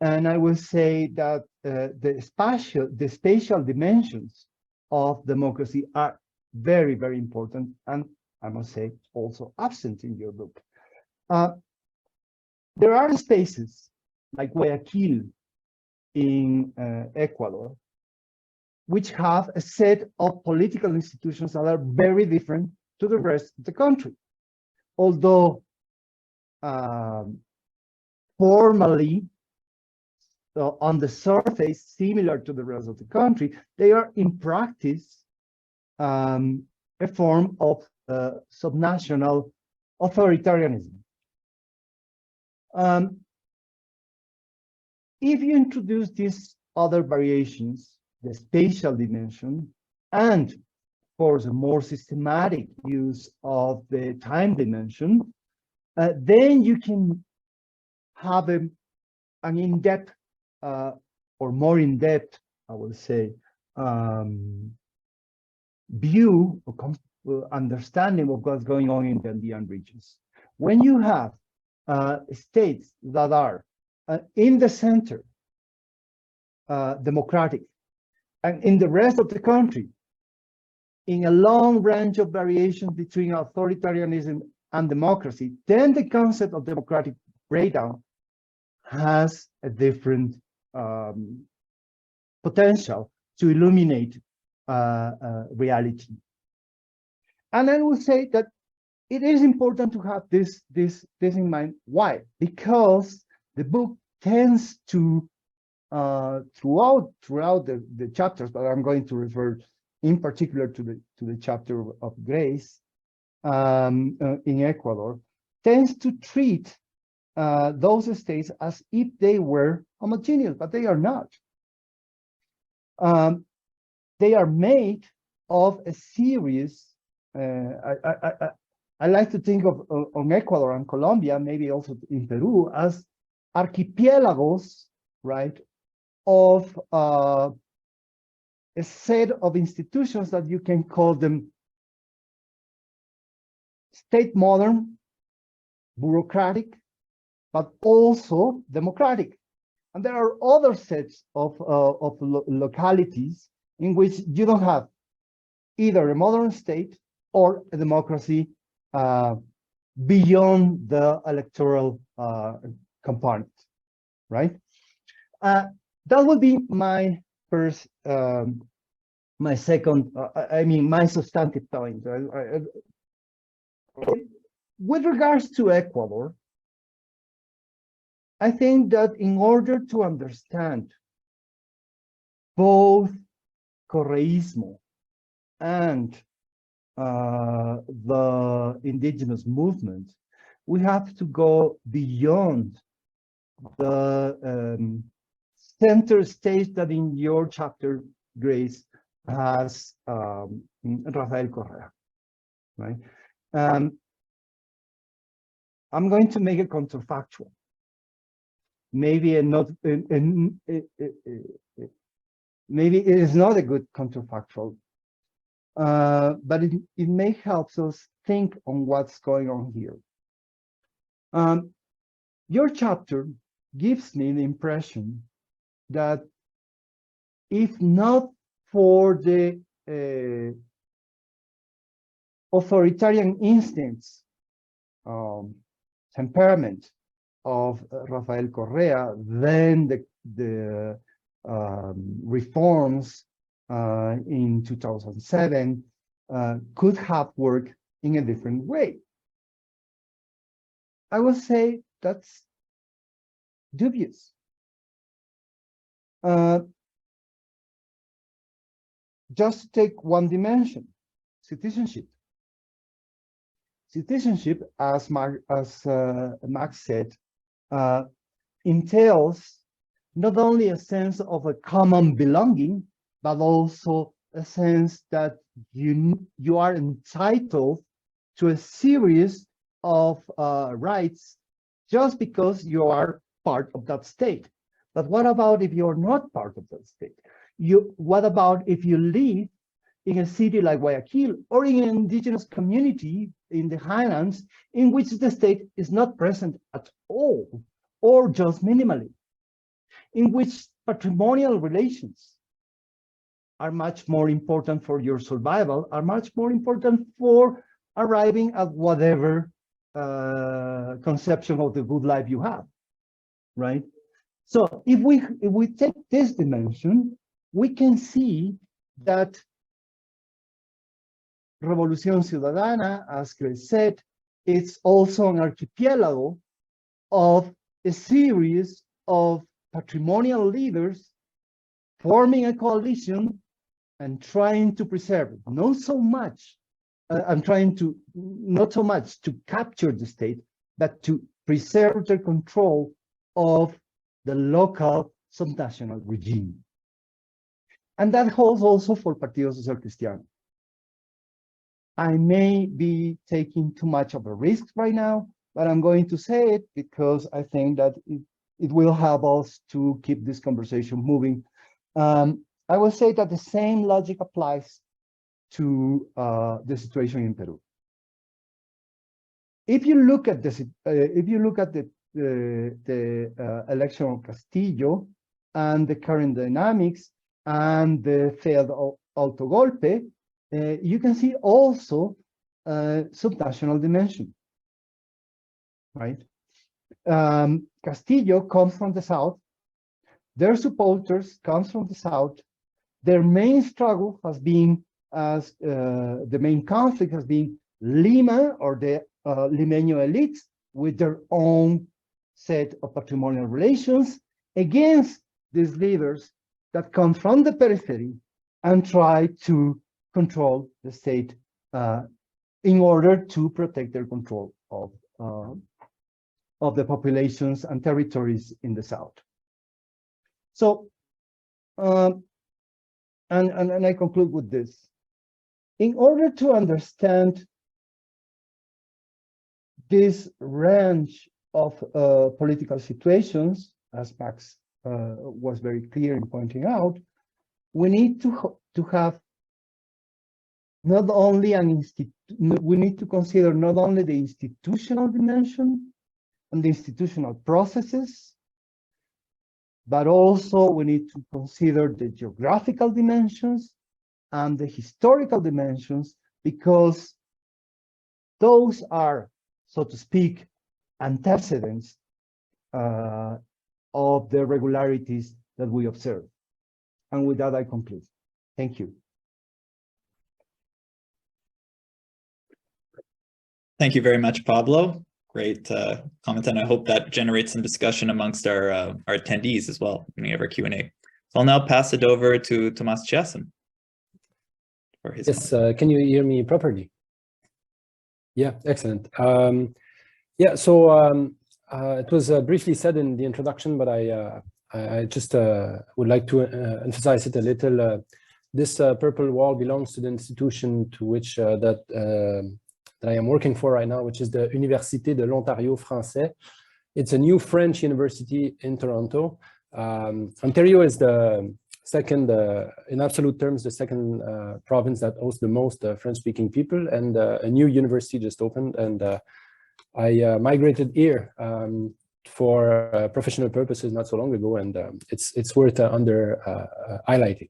And I will say that the spatial dimensions of democracy are very, very important, and I must say also absent in your book. There are spaces like Guayaquil in Ecuador, which have a set of political institutions that are very different to the rest of the country. Although formally, so on the surface, similar to the rest of the country, they are in practice a form of subnational authoritarianism. If you introduce these other variations, the spatial dimension, and of course a more systematic use of the time dimension, then you can have an in-depth or more in-depth, I will say, view or understanding of what's going on in the Andean regions. When you have states that are in the center, democratic, and in the rest of the country, in a long range of variations between authoritarianism and democracy, then the concept of democratic breakdown has a different potential to illuminate reality. And I will say that it is important to have this in mind. Why? Because the book tends to throughout the chapters, but I'm going to refer in particular to the chapter of Grace in Ecuador, tends to treat those states as if they were homogeneous, but they are not. They are made of a series. I I like to think of on Ecuador and Colombia, maybe also in Peru, as archipelagos, right, of a set of institutions that you can call them state modern, bureaucratic, but also democratic. And there are other sets of localities in which you don't have either a modern state or a democracy beyond the electoral component, right? That would be my first, my second, my substantive point. With regards to Ecuador, I think that in order to understand both Correísmo and the indigenous movement, we have to go beyond the center stage that in your chapter, Grace, has Rafael Correa, right? I'm going to make it counterfactual. Maybe maybe it is not a good counterfactual, but it may help us think on what's going on here. Your chapter gives me the impression that if not for the authoritarian instincts, temperament of Rafael Correa, then the reforms in 2007 could have worked in a different way. I would say that's dubious. Just to take one dimension, citizenship. Citizenship, as Max said, entails not only a sense of a common belonging, but also a sense that you are entitled to a series of rights just because you are part of that state. But what about if you're not part of that state? What about if you live in a city like Guayaquil or in an indigenous community in the highlands in which the state is not present at all or just minimally, in which patrimonial relations are much more important for your survival, are much more important for arriving at whatever conception of the good life you have, right? So if we take this dimension, we can see that Revolución Ciudadana, as Grace said, it's also an archipelago of a series of patrimonial leaders forming a coalition and trying to preserve it. Not so much to capture the state, but to preserve the control of the local subnational regime. And that holds also for Partido Social Cristiano. I may be taking too much of a risk right now, but I'm going to say it because I think that it will help us to keep this conversation moving. I will say that the same logic applies to the situation in Peru. If you look at this, the election of Castillo and the current dynamics and the failed autogolpe, you can see also subnational dimension, right? Castillo comes from the south. Their supporters comes from the south. Their main struggle has been, the main conflict has been Lima or the Limeño elites with their own set of patrimonial relations against these leaders that come from the periphery and try to control the state in order to protect their control of the populations and territories in the south. So, and I conclude with this. In order to understand this range of political situations, as Max was very clear in pointing out, we need to have not only we need to consider not only the institutional dimension and the institutional processes, but also we need to consider the geographical dimensions and the historical dimensions, because those are, so to speak, antecedents of the regularities that we observe. And with that, I conclude. Thank you. Thank you very much, Pablo. Great comment, and I hope that generates some discussion amongst our attendees as well when we have our Q&A. So I'll now pass it over to Tomas Chasson for his Yes, can you hear me properly? Yeah, excellent. Yeah, so it was briefly said in the introduction, but I just would like to emphasize it a little. This purple wall belongs to the institution to which that I am working for right now, which is the Université de l'Ontario Français. It's a new French university in Toronto. Ontario is the second, in absolute terms, the second province that hosts the most French-speaking people, and a new university just opened, and I migrated here for professional purposes not so long ago, and it's worth highlighting.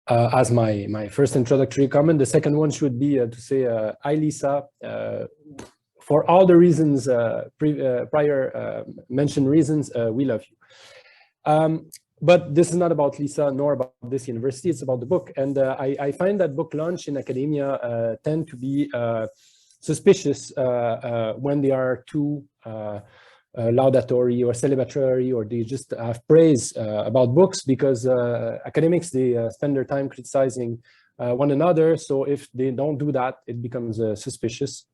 As my first introductory comment. The second one should be to say, hi Lisa, for all the reasons, prior mentioned reasons, we love you. But this is not about Lisa nor about this university, it's about the book. And I find that book launch in academia tend to be suspicious when they are too laudatory or celebratory, or they just have praise about books, because academics, they spend their time criticizing one another. So if they don't do that, it becomes suspicious.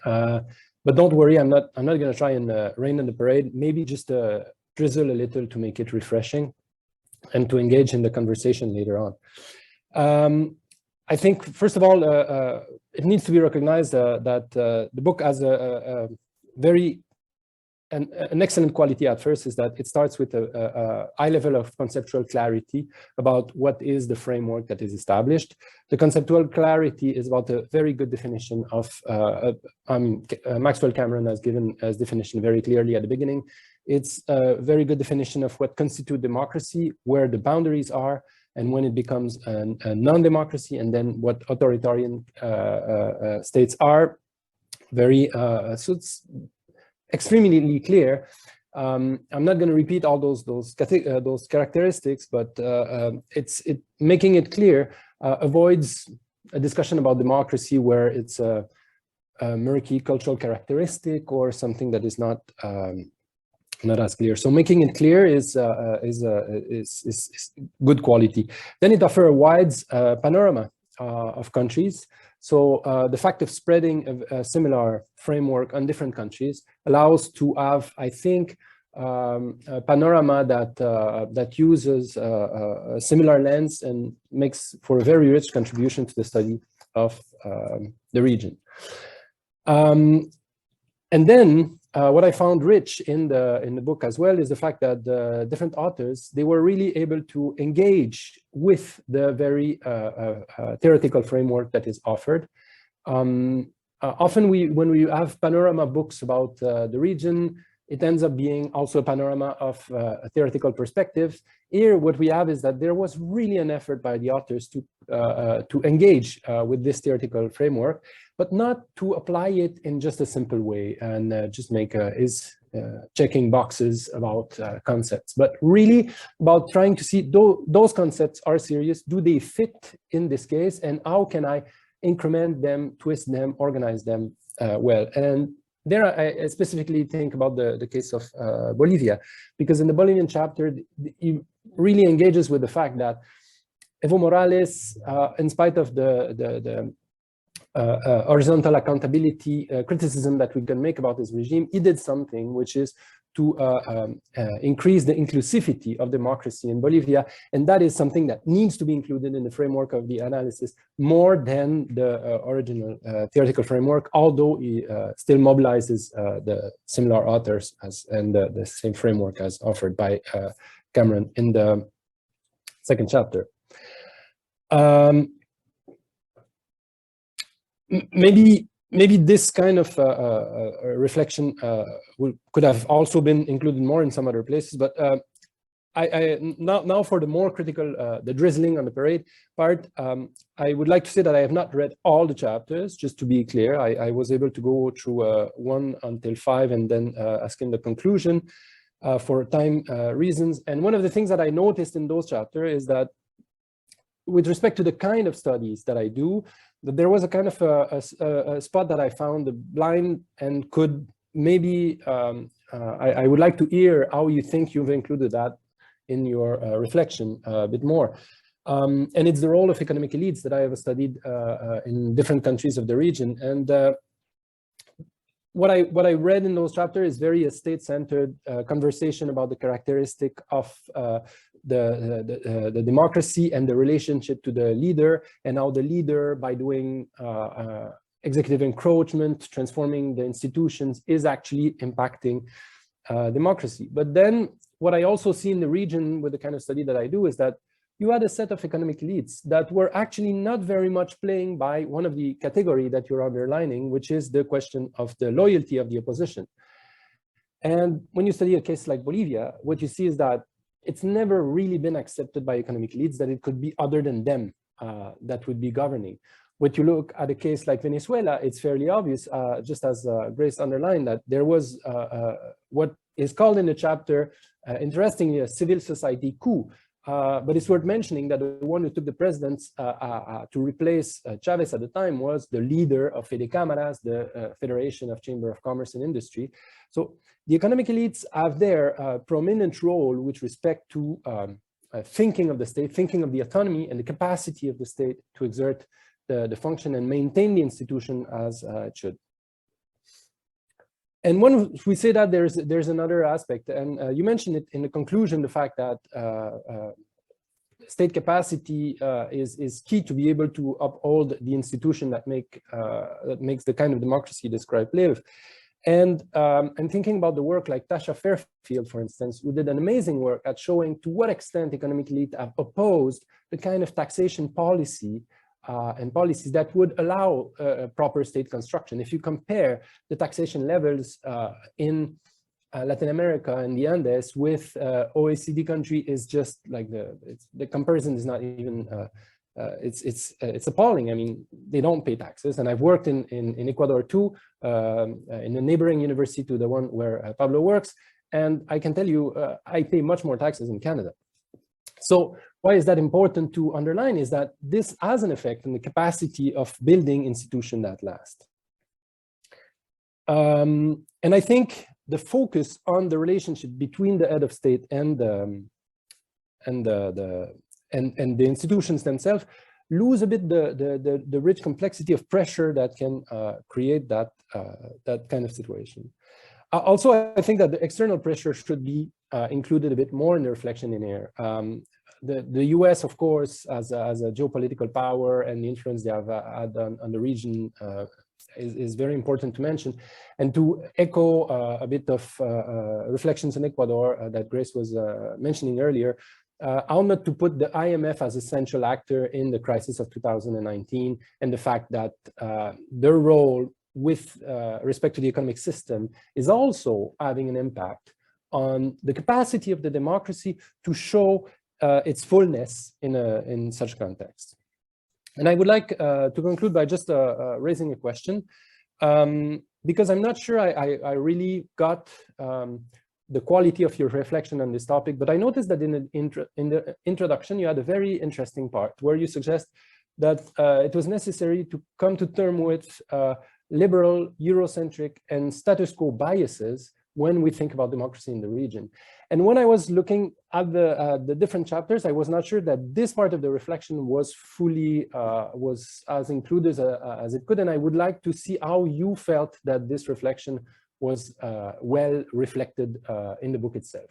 But don't worry, I'm not going to try and rain on the parade. Maybe just drizzle a little to make it refreshing and to engage in the conversation later on. I think, first of all, it needs to be recognized that the book has a very an excellent quality at first, is that it starts with a high level of conceptual clarity about what is the framework that is established. The conceptual clarity is about a very good definition of, Maxwell Cameron has given as definition very clearly at the beginning. It's a very good definition of what constitutes democracy, where the boundaries are, and when it becomes a non-democracy, and then what authoritarian states are. So it's extremely clear. I'm not going to repeat all those characteristics, but making it clear avoids a discussion about democracy where it's a murky cultural characteristic or something that is not as clear. So making it clear is good quality. Then it offers a wide panorama of countries. So the fact of spreading a similar framework on different countries allows to have, I think, a panorama that uses a similar lens and makes for a very rich contribution to the study of the region. And then what I found rich in the book as well is the fact that the different authors, they were really able to engage with the very theoretical framework that is offered. Often when we have panorama books about the region, it ends up being also a panorama of a theoretical perspective. Here, what we have is that there was really an effort by the authors to engage with this theoretical framework, but not to apply it in just a simple way and just make checking boxes about concepts, but really about trying to see those concepts are serious. Do they fit in this case? And how can I increment them, twist them, organize them well? And there I specifically think about the case of Bolivia, because in the Bolivian chapter, he really engages with the fact that Evo Morales, in spite of the horizontal accountability criticism that we can make about his regime, he did something, which is to increase the inclusivity of democracy in Bolivia. And that is something that needs to be included in the framework of the analysis more than the original theoretical framework, although it still mobilizes the similar authors and the same framework as offered by Cameron in the second chapter. Maybe this kind of reflection could have also been included more in some other places, but now for the more critical, the drizzling on the parade part, I would like to say that I have not read all the chapters, just to be clear. I was able to go through 1 until 5 and then asking the conclusion for time reasons. And one of the things that I noticed in those chapters is that with respect to the kind of studies that I do, that there was a kind of a spot that I found blind and could maybe, I would like to hear how you think you've included that in your reflection a bit more. And it's the role of economic elites that I have studied in different countries of the region. And what I read in those chapters is very state-centered conversation about the characteristic of the democracy and the relationship to the leader, and how the leader, by doing executive encroachment, transforming the institutions, is actually impacting democracy. But then what I also see in the region with the kind of study that I do is that you had a set of economic elites that were actually not very much playing by one of the category that you're underlining, which is the question of the loyalty of the opposition. And when you study a case like Bolivia, what you see is that it's never really been accepted by economic elites that it could be other than them that would be governing. When you look at a case like Venezuela, it's fairly obvious, just as Grace underlined, that there was what is called in the chapter, interestingly, a civil society coup. But it's worth mentioning that the one who took the presidency to replace Chavez at the time was the leader of Fede Cámaras, the Federation of Chamber of Commerce and Industry. So the economic elites have their prominent role with respect to thinking of the state, thinking of the autonomy and the capacity of the state to exert the function and maintain the institution as it should. And when we say that, there's another aspect, and you mentioned it in the conclusion, the fact that state capacity is key to be able to uphold the institution that makes the kind of democracy described live. And I'm thinking about the work like Tasha Fairfield, for instance, who did an amazing work at showing to what extent economic elite have opposed the kind of taxation policy and policies that would allow proper state construction. If you compare the taxation levels in Latin America and the Andes with OECD country, is just like the comparison is not even it's appalling. I mean, they don't pay taxes, and I've worked in Ecuador too, in a neighboring university to the one where Pablo works, and I can tell you I pay much more taxes in Canada. So why is that important to underline is that this has an effect on the capacity of building institutions that last. And I think the focus on the relationship between the head of state and the institutions themselves lose a bit the rich complexity of pressure that can create that kind of situation. Also, I think that the external pressure should be included a bit more in the reflection in here. The US, of course, as a geopolitical power and the influence they have had on the region is very important to mention. And to echo a bit of reflections in Ecuador that Grace was mentioning earlier, how not to put the IMF as a central actor in the crisis of 2019, and the fact that their role with respect to the economic system is also having an impact on the capacity of the democracy to show its fullness in such context. And I would like to conclude by just raising a question, because I'm not sure I really got the quality of your reflection on this topic, but I noticed that in the introduction, you had a very interesting part where you suggest that it was necessary to come to terms with liberal, Eurocentric, and status quo biases when we think about democracy in the region. And when I was looking at the different chapters, I was not sure that this part of the reflection was fully, was as included as it could. And I would like to see how you felt that this reflection was well reflected in the book itself.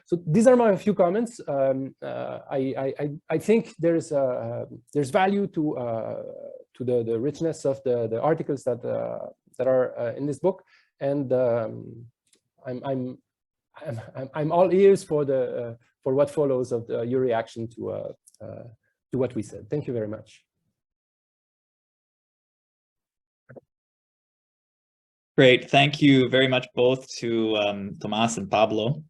So these are my few comments. I think there's value to the richness of the articles that are in this book, and I'm all ears for what follows of your reaction to what we said. Thank you very much. Great, thank you very much both to Tomas and Pablo.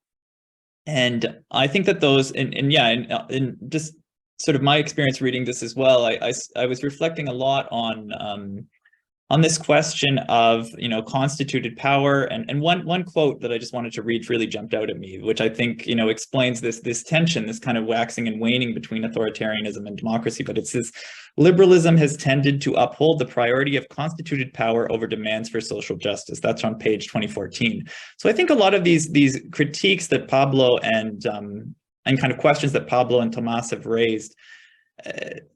And I think that those, and just sort of my experience reading this as well, I was reflecting a lot on this question of, you know, constituted power, and one quote that I just wanted to read really jumped out at me, which I think, you know, explains this tension, this kind of waxing and waning between authoritarianism and democracy. But it says, liberalism has tended to uphold the priority of constituted power over demands for social justice. That's on page 2014. So I think a lot of these critiques that Pablo and kind of questions that Pablo and Tomas have raised,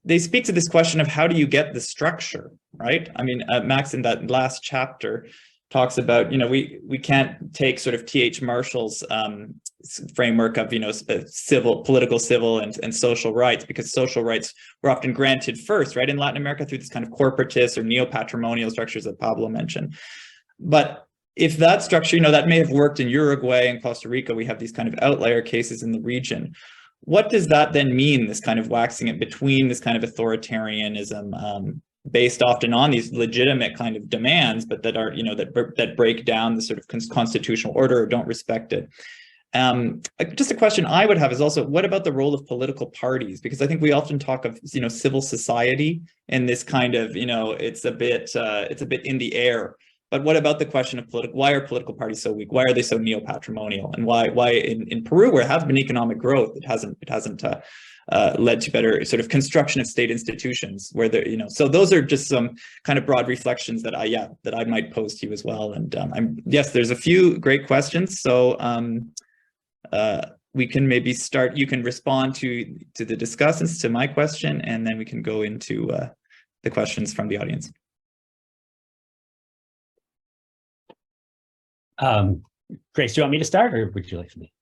they speak to this question of how do you get the structure, right? I mean, Max in that last chapter talks about, you know, we can't take sort of T.H. Marshall's framework of, you know, political, civil, and social rights, because social rights were often granted first, right, in Latin America through this kind of corporatist or neo-patrimonial structures that Pablo mentioned. But if that structure, you know, that may have worked in Uruguay and Costa Rica, we have these kind of outlier cases in the region. What does that then mean, this kind of waxing it between this kind of authoritarianism based often on these legitimate kind of demands, but that are, you know, that break down the sort of constitutional order or don't respect it? Just a question I would have is also, what about the role of political parties? Because I think we often talk of, you know, civil society and this kind of, you know, it's a bit in the air. But what about the question of why are political parties so weak? Why are they so neo-patrimonial? And why in Peru, where there has been economic growth, it hasn't led to better sort of construction of state institutions where there, you know, so those are just some kind of broad reflections that I might pose to you as well. And yes, there's a few great questions. So we can maybe start, you can respond to the discussants, to my question, and then we can go into the questions from the audience. Grace, do you want me to start, or would you like me?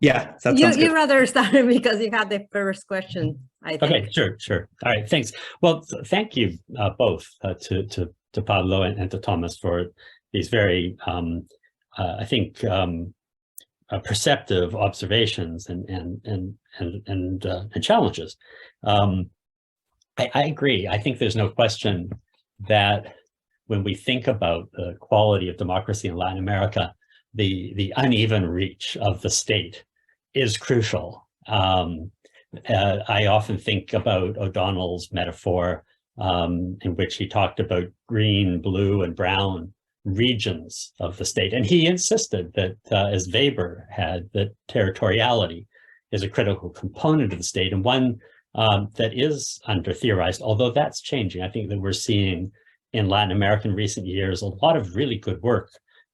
Yeah, that sounds good. You rather start because you had the first question, I think. Okay, sure. All right, thanks. Well, thank you both to Pablo and to Thomas for these very, I think, perceptive observations and challenges. I agree. I think there's no question that when we think about the quality of democracy in Latin America, the uneven reach of the state is crucial. I often think about O'Donnell's metaphor in which he talked about green, blue, and brown regions of the state. And he insisted that, as Weber had, that territoriality is a critical component of the state, and one that is under-theorized, although that's changing. I think that we're seeing in Latin America in recent years a lot of really good work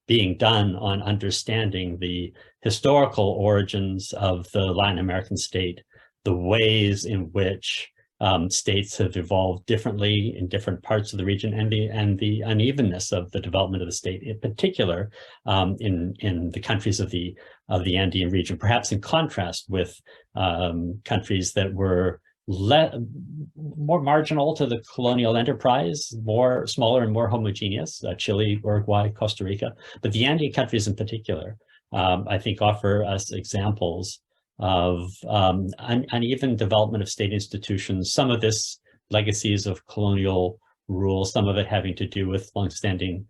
being done on understanding the historical origins of the Latin American state, the ways in which states have evolved differently in different parts of the region, and the unevenness of the development of the state, in particular in the countries of the Andean region, perhaps in contrast with countries that were more marginal to the colonial enterprise, smaller and more homogeneous, Chile, Uruguay, Costa Rica, but the Andean countries in particular, I think offer us examples of uneven development of state institutions, some of this legacies of colonial rule, some of it having to do with longstanding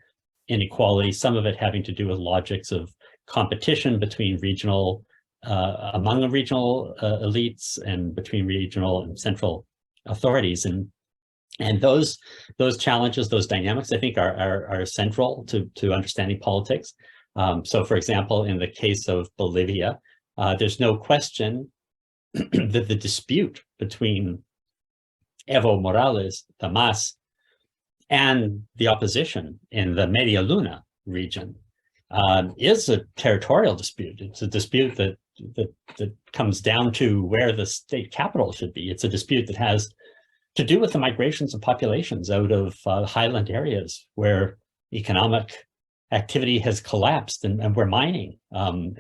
inequality, some of it having to do with logics of competition between regional among the regional elites and between regional and central authorities, and those challenges, those dynamics, I think are central to understanding politics. So, for example, in the case of Bolivia, there's no question that the dispute between Evo Morales, Tomás, and the opposition in the Media Luna region is a territorial dispute. It's a dispute that comes down to where the state capital should be. It's a dispute that has to do with the migrations of populations out of highland areas where economic activity has collapsed, and where mining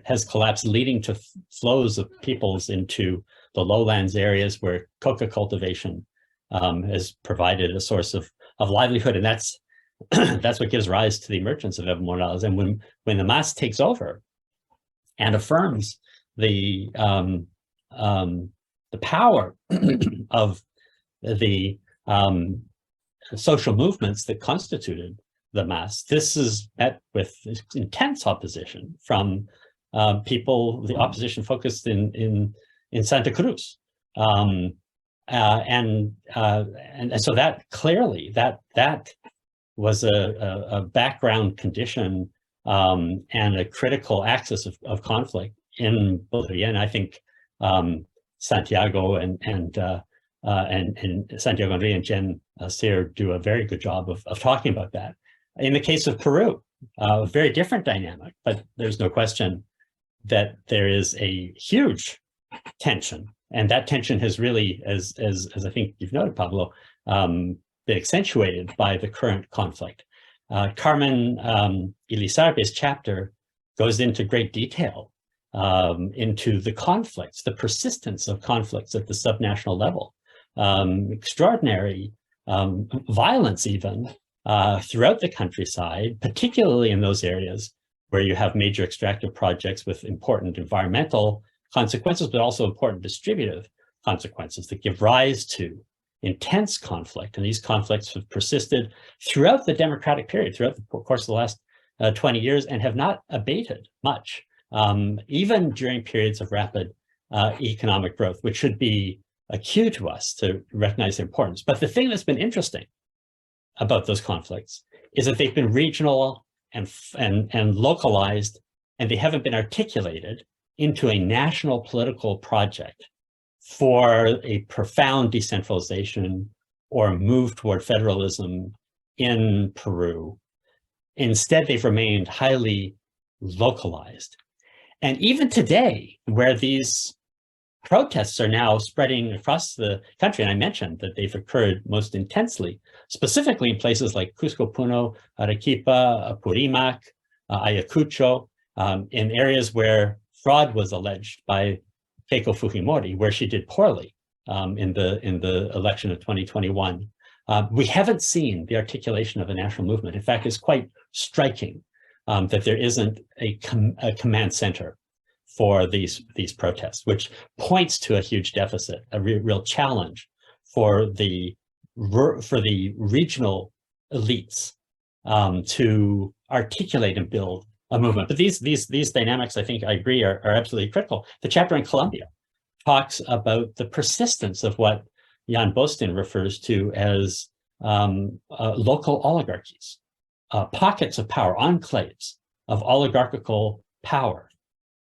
has collapsed, leading to flows of peoples into the lowlands areas where coca cultivation has provided a source of livelihood. And that's that's what gives rise to the emergence of Evo Morales. And when the MAS takes over and affirms the power of the social movements that constituted the MAS, this is met with intense opposition from people, the opposition focused in Santa Cruz. And so that clearly, that was a background condition and a critical axis of conflict in Bolivia. And I think Santiago and Santiago Henry and Jen Sear do a very good job of talking about that. In the case of Peru, a very different dynamic, but there's no question that there is a huge tension, and that tension has really, as I think you've noted, Pablo, been accentuated by the current conflict. Carmen Elizarbe's chapter goes into great detail into the conflicts, the persistence of conflicts at the subnational level, extraordinary violence even throughout the countryside, particularly in those areas where you have major extractive projects with important environmental consequences, but also important distributive consequences that give rise to intense conflict. And these conflicts have persisted throughout the democratic period, throughout the course of the last 20 years, and have not abated much, even during periods of rapid economic growth, which should be a cue to us to recognize their importance. But the thing that's been interesting about those conflicts is that they've been regional and localized, and they haven't been articulated into a national political project for a profound decentralization or a move toward federalism in Peru. Instead, they've remained highly localized. And even today, where these protests are now spreading across the country, and I mentioned that they've occurred most intensely, specifically in places like Cusco, Puno, Arequipa, Apurimac, Ayacucho, in areas where fraud was alleged by Keiko Fujimori, where she did poorly in the election of 2021. We haven't seen the articulation of a national movement. In fact, it's quite striking that there isn't a command center for these protests, which points to a huge deficit, a real challenge for the regional elites to articulate and build a movement. But these dynamics, I think I agree, are absolutely critical. The chapter in Colombia talks about the persistence of what Jan Bostin refers to as local oligarchies, pockets of power, enclaves of oligarchical power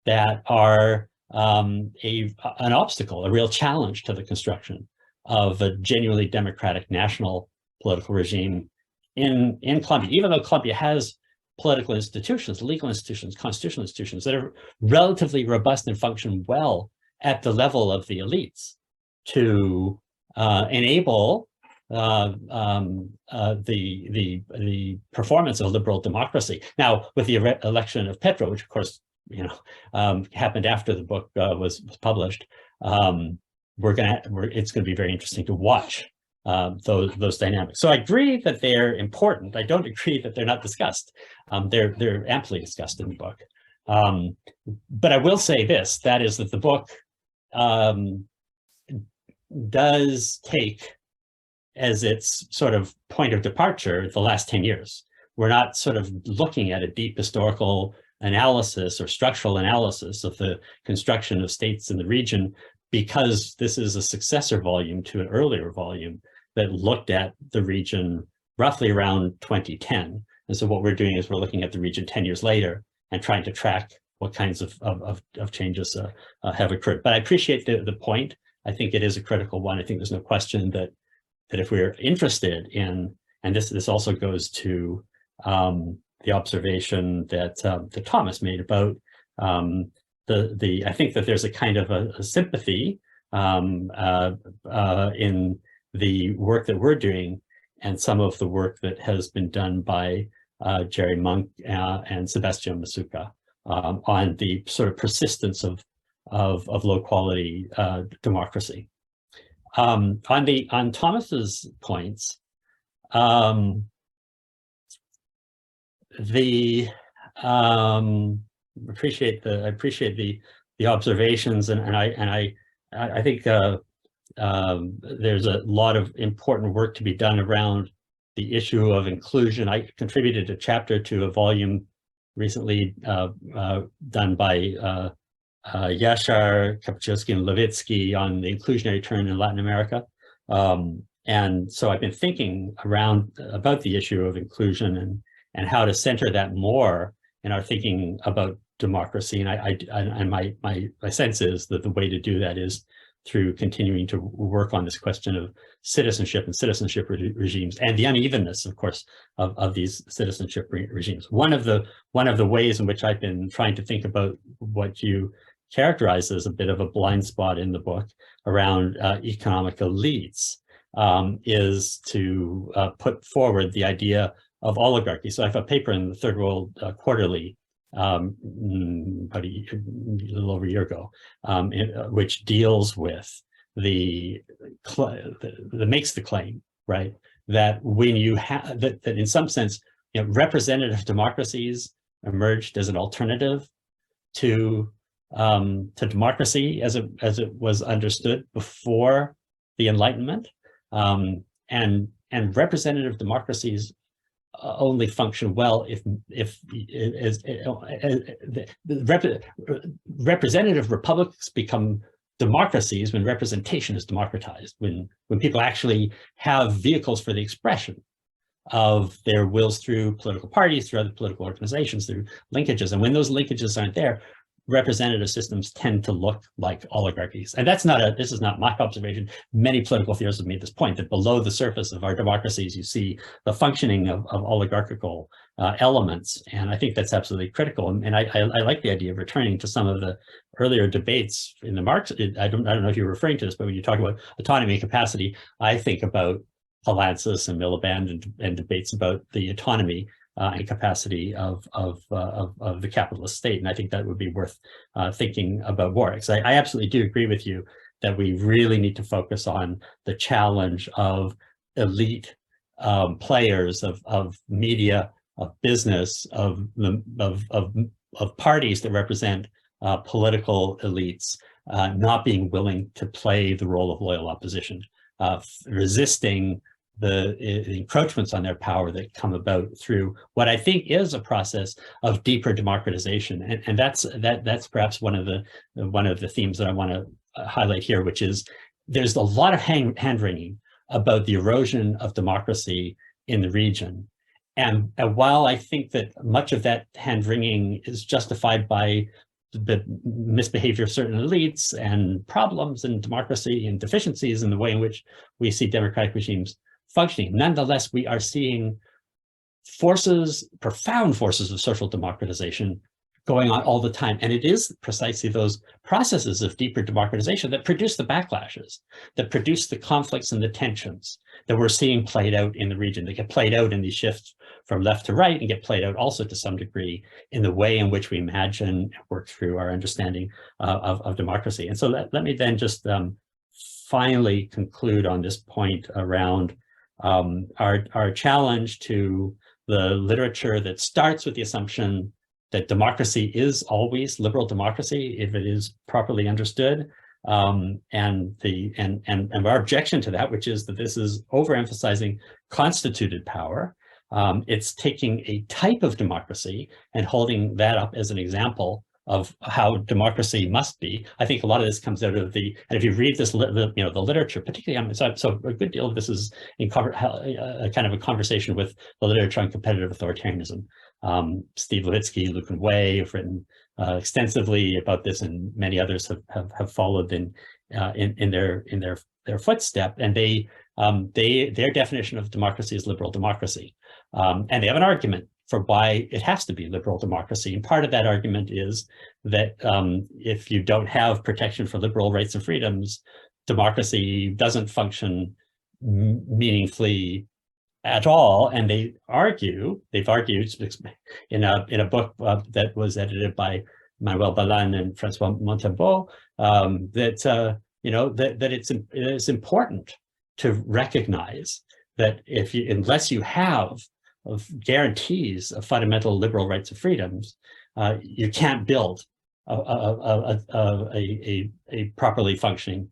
that are an obstacle, a real challenge to the construction of a genuinely democratic national political regime in Colombia. Even though Colombia has political institutions, legal institutions, constitutional institutions that are relatively robust and function well at the level of the elites to enable the performance of liberal democracy. Now, with the election of Petro, which of course happened after the book was published, it's going to be very interesting to watch those dynamics. So I agree that they're important. I don't agree that they're not discussed. They're amply discussed in the book. But I will say this, that is that the book does take as its sort of point of departure the last 10 years. We're not sort of looking at a deep historical analysis or structural analysis of the construction of states in the region, because this is a successor volume to an earlier volume that looked at the region roughly around 2010. And so what we're doing is we're looking at the region 10 years later and trying to track what kinds of changes have occurred. But I appreciate the point. I think it is a critical one. I think there's no question that if we're interested in, and this also goes to the observation that Thomas made about I think that there's a kind of a sympathy in the work that we're doing and some of the work that has been done by Jerry Monk and Sebastian Masuka on the sort of persistence of low quality democracy. On Thomas's points, appreciate the observations, and I think there's a lot of important work to be done around the issue of inclusion. I contributed a chapter to a volume recently done by Yashar, Kapczynski, and Levitsky on the inclusionary turn in Latin America. And so I've been thinking about the issue of inclusion and how to center that more in our thinking about democracy. And my sense is that the way to do that is through continuing to work on this question of citizenship and citizenship regimes, and the unevenness, of course, of these citizenship regimes. One of the ways in which I've been trying to think about what you characterize as a bit of a blind spot in the book around economic elites is to put forward the idea of oligarchy. So I have a paper in the Third World Quarterly about a little over a year ago, which deals with that makes the claim, right, that when you have that in some sense, representative democracies emerged as an alternative to democracy as it was understood before the Enlightenment, and representative democracies only function well if representative republics become democracies when representation is democratized, when people actually have vehicles for the expression of their wills through political parties, through other political organizations, through linkages. And when those linkages aren't there, representative systems tend to look like oligarchies. And this is not my observation. Many political theorists have made this point, that below the surface of our democracies, you see the functioning of oligarchical elements. And I think that's absolutely critical. And I like the idea of returning to some of the earlier debates in the Marx. I don't know if you're referring to this, but when you talk about autonomy and capacity, I think about Palancis and Miliband and debates about the autonomy and capacity of the capitalist state. And I think that would be worth thinking about more. Because I absolutely do agree with you that we really need to focus on the challenge of elite players, of media, of business, of parties that represent political elites not being willing to play the role of loyal opposition, resisting the encroachments on their power that come about through what I think is a process of deeper democratization, and that's perhaps one of the themes that I want to highlight here, which is there's a lot of hand-wringing about the erosion of democracy in the region, and while I think that much of that hand-wringing is justified by the misbehavior of certain elites and problems in democracy and deficiencies in the way in which we see democratic regimes functioning, nonetheless, we are seeing profound forces of social democratization going on all the time. And it is precisely those processes of deeper democratization that produce the backlashes, that produce the conflicts and the tensions that we're seeing played out in the region. They get played out in these shifts from left to right and get played out also to some degree in the way in which we imagine and work through our understanding of democracy. And so let me then just finally conclude on this point around our challenge to the literature that starts with the assumption that democracy is always liberal democracy if it is properly understood, and our objection to that, which is that this is overemphasizing constituted power. It's taking a type of democracy and holding that up as an example of how democracy must be. I think a lot of this comes out of and if you read this, the literature, particularly, so a good deal of this is in kind of a conversation with the literature on competitive authoritarianism. Steve Levitsky, Luke and Wei have written extensively about this, and many others have followed in their footstep. And their definition of democracy is liberal democracy, and they have an argument for why it has to be liberal democracy. And part of that argument is that if you don't have protection for liberal rights and freedoms, democracy doesn't function meaningfully at all. And they've argued in a book that was edited by Manuel Balan and Francois Montalvo, that it's important to recognize that unless you have guarantees of fundamental liberal rights and freedoms, you can't build a properly functioning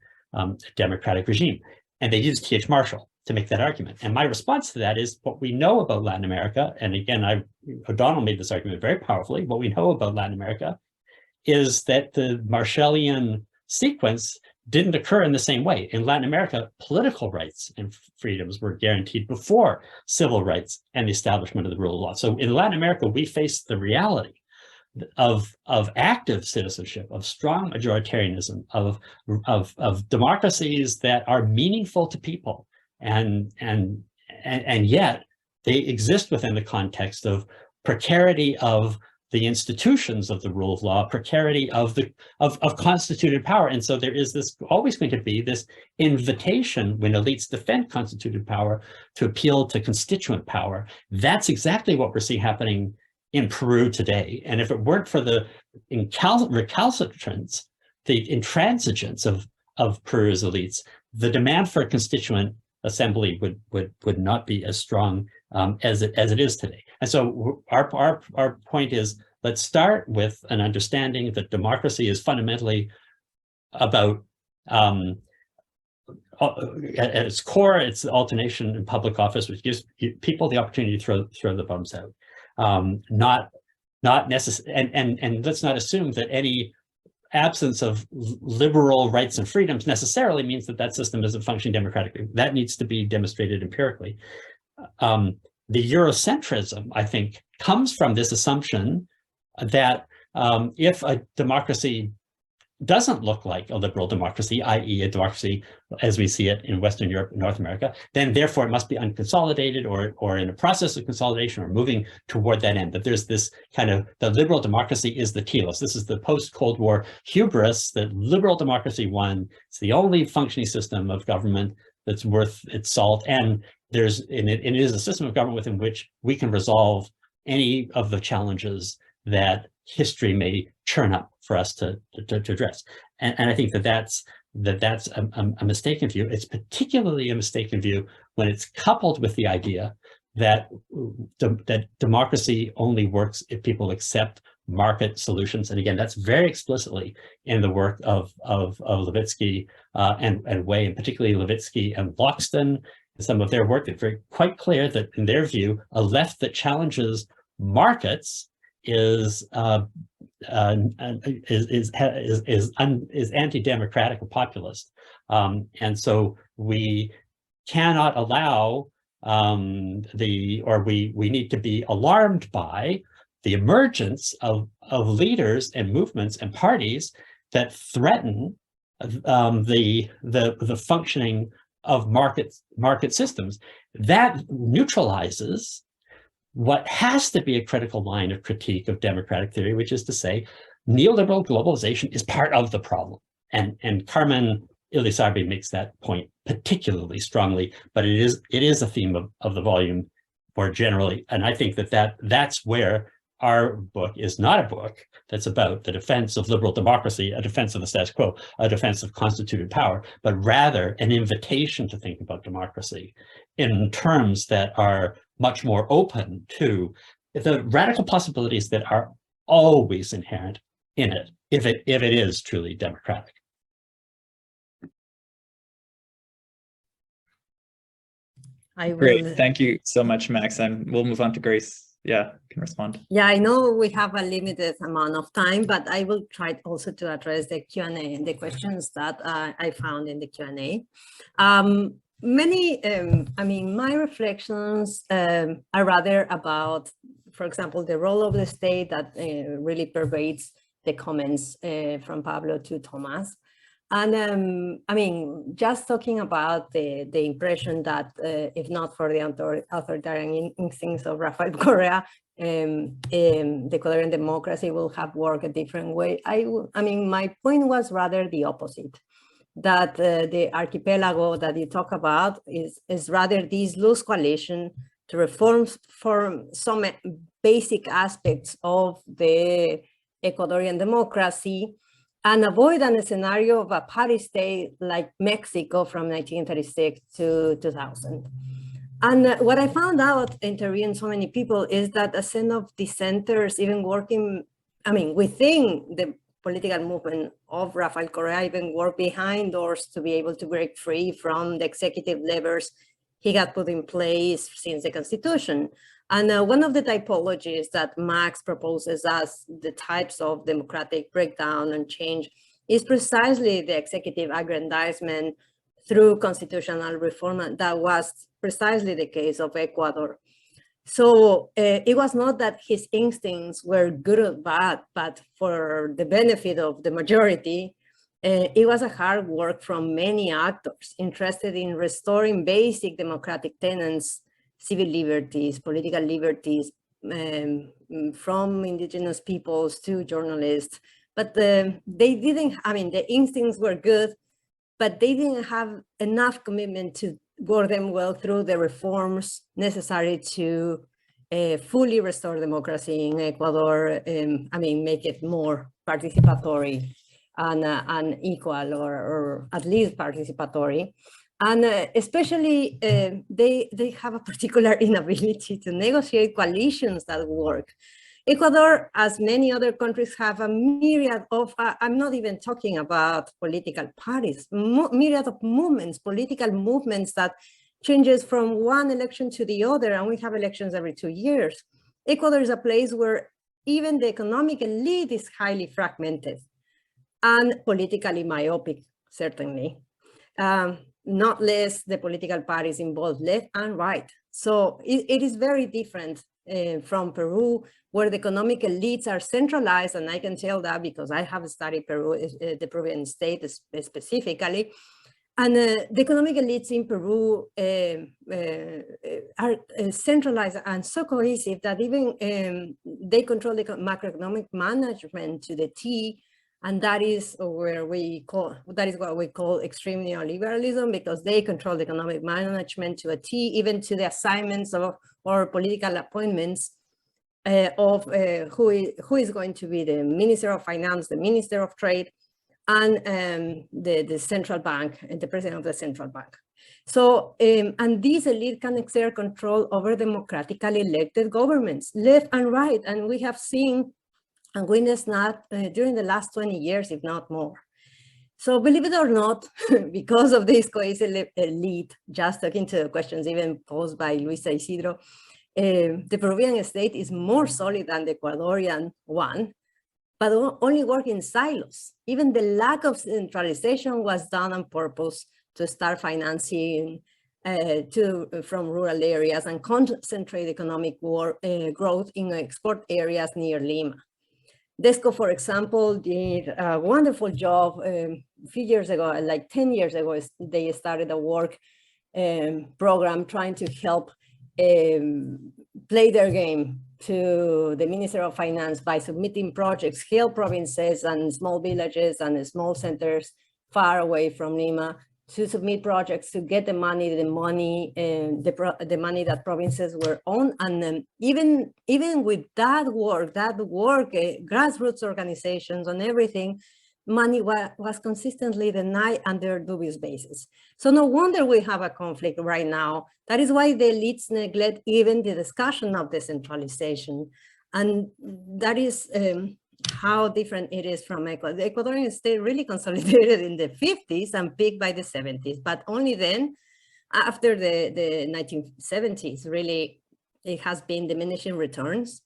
democratic regime. And they used T.H. Marshall to make that argument. And my response to that is what we know about Latin America, and again, O'Donnell made this argument very powerfully, what we know about Latin America is that the Marshallian sequence didn't occur in the same way. In Latin America, political rights and freedoms were guaranteed before civil rights and the establishment of the rule of law. So in Latin America, we face the reality of active citizenship, of strong majoritarianism, of democracies that are meaningful to people, and yet they exist within the context of precarity of the institutions of the rule of law, precarity of constituted power. And so there is always going to be this invitation when elites defend constituted power to appeal to constituent power. That's exactly what we're seeing happening in Peru today. And if it weren't for the recalcitrance, the intransigence of Peru's elites, the demand for a constituent assembly would not be as strong as it is today. And so our point is, let's start with an understanding that democracy is fundamentally about, at its core, it's alternation in public office, which gives people the opportunity to throw the bums out. Not necessary, and let's not assume that any absence of liberal rights and freedoms necessarily means that system isn't functioning democratically. That needs to be demonstrated empirically. The Eurocentrism, I think, comes from this assumption that if a democracy doesn't look like a liberal democracy, i.e. a democracy as we see it in Western Europe and North America, then therefore it must be unconsolidated or in a process of consolidation or moving toward that end, that there's this kind of, the liberal democracy is the telos. This is the post-Cold War hubris that liberal democracy won. It's the only functioning system of government that's worth its salt. And it is a system of government within which we can resolve any of the challenges that history may churn up for us to address. And I think that's a mistaken view. It's particularly a mistaken view when it's coupled with the idea that democracy only works if people accept market solutions. And again, that's very explicitly in the work of Levitsky and Way, and particularly Levitsky and Loxton. Some of their work, it's very quite clear that in their view, a left that challenges markets is anti-democratic or populist, and so we cannot allow we need to be alarmed by the emergence of leaders and movements and parties that threaten the functioning of market systems. That neutralizes what has to be a critical line of critique of democratic theory, which is to say, neoliberal globalization is part of the problem. And Carmen Ilisarbi makes that point particularly strongly, but it is a theme of the volume more generally. And I think that's where our book is not a book that's about the defense of liberal democracy, a defense of the status quo, a defense of constituted power, but rather an invitation to think about democracy in terms that are much more open to the radical possibilities that are always inherent in it, if it is truly democratic. Great, thank you so much, Max. And we'll move on to Grace. Yeah, can respond. Yeah, I know we have a limited amount of time, but I will try also to address the Q&A and the questions that I found in the Q&A. My reflections are rather about, for example, the role of the state that really pervades the comments from Pablo to Thomas. And just talking about the impression that if not for the authoritarian instincts of Rafael Correa, the Ecuadorian democracy will have worked a different way. My point was rather the opposite, that the archipelago that you talk about is rather this loose coalition to reform some basic aspects of the Ecuadorian democracy and avoid a scenario of a party state like Mexico from 1936 to 2000. And what I found out interviewing so many people is that a set of dissenters, even working, within the political movement of Rafael Correa, even work behind doors to be able to break free from the executive levers he had put in place since the Constitution. And one of the typologies that Max proposes as the types of democratic breakdown and change is precisely the executive aggrandizement through constitutional reform. And that was precisely the case of Ecuador. So it was not that his instincts were good or bad, but for the benefit of the majority, it was a hard work from many actors interested in restoring basic democratic tenets, civil liberties, political liberties, from indigenous peoples to journalists. But they didn't, the instincts were good, but they didn't have enough commitment to work them well through the reforms necessary to fully restore democracy in Ecuador, make it more participatory and equal, or at least participatory. And especially, they have a particular inability to negotiate coalitions that work. Ecuador, as many other countries, have a myriad of, I'm not even talking about political parties, myriad of movements, political movements that changes from one election to the other, and we have elections every 2 years. Ecuador is a place where even the economic elite is highly fragmented and politically myopic, certainly. Not less the political parties in both left and right. So it is very different from Peru, where the economic elites are centralized, and I can tell that because I have studied Peru, the Peruvian state specifically. And the economic elites in Peru are centralized and so cohesive that even they control the macroeconomic management to the T, and that is what we call extreme neoliberalism, because they control the economic management to a T, even to the assignments of or political appointments of who is going to be the Minister of Finance, the Minister of Trade, and the central bank, and the president of the central bank. So, and this elite can exert control over democratically elected governments, left and right, and we have seen and witnessed that during the last 20 years, if not more. So believe it or not, because of this cohesive elite, just talking to the questions even posed by Luisa Isidro, the Peruvian state is more solid than the Ecuadorian one, but only work in silos. Even the lack of centralization was done on purpose to start financing from rural areas and concentrate economic growth in export areas near Lima. DESCO, for example, did a wonderful job a few years ago, like 10 years ago, they started a work program trying to help play their game to the Minister of Finance by submitting projects, help provinces and small villages and small centers far away from Lima to submit projects to get the money that provinces were on. And even with that work, grassroots organizations and everything, money was consistently denied under dubious basis. So no wonder we have a conflict right now. That is why the elites neglect even the discussion of decentralization. And that is how different it is from Ecuador. The Ecuadorian state really consolidated in the 50s and peaked by the 70s, but only then, after the 1970s, really, it has been diminishing returns.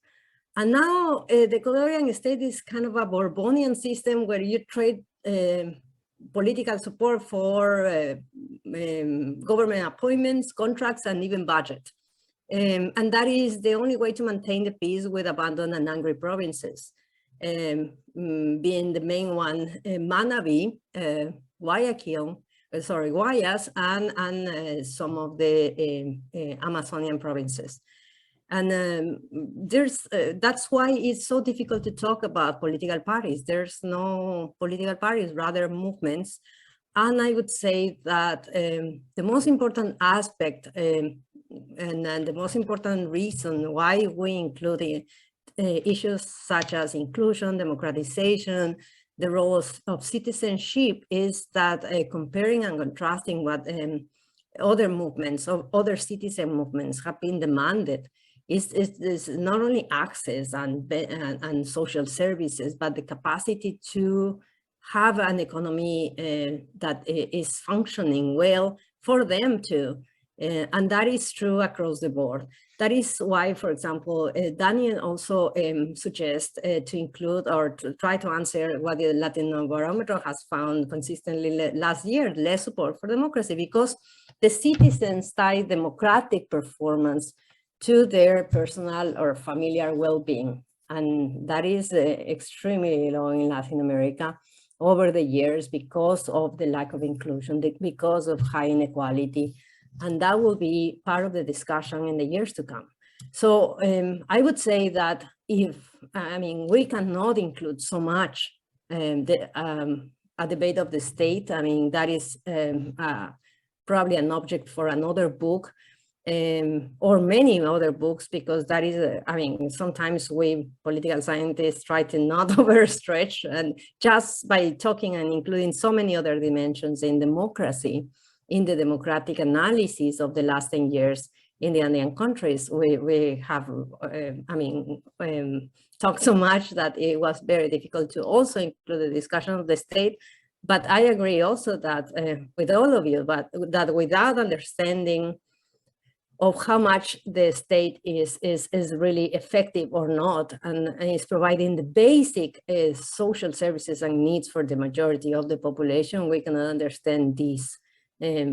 And now the Ecuadorian state is kind of a Bourbonian system where you trade political support for government appointments, contracts, and even budget. And that is the only way to maintain the peace with abandoned and angry provinces. Being the main one, Manabí, Guayas, and some of the Amazonian provinces. And that's why it's so difficult to talk about political parties. There's no political parties, rather movements And I would say that the most important aspect and the most important reason why we include issues such as inclusion, democratization, the roles of citizenship is that comparing and contrasting what other movements or other citizen movements have been demanded is not only access and social services, but the capacity to have an economy that is functioning well for them too. And that is true across the board. That is why, for example, Daniel also suggests to include or to try to answer what the Latino Barometer has found consistently last year, less support for democracy, because the citizens tie democratic performance to their personal or familiar well-being. And that is extremely low in Latin America over the years because of the lack of inclusion, because of high inequality. And that will be part of the discussion in the years to come. So I would say that we cannot include so much a debate of the state. I mean, that is probably an object for another book or many other books, because that is, sometimes we political scientists try to not overstretch, and just by talking and including so many other dimensions in democracy, in the democratic analysis of the last 10 years in the Andean countries, we have, talked so much that it was very difficult to also include the discussion of the state. But I agree also that with all of you, but that without understanding of how much the state is really effective or not, and is providing the basic social services and needs for the majority of the population, we cannot understand this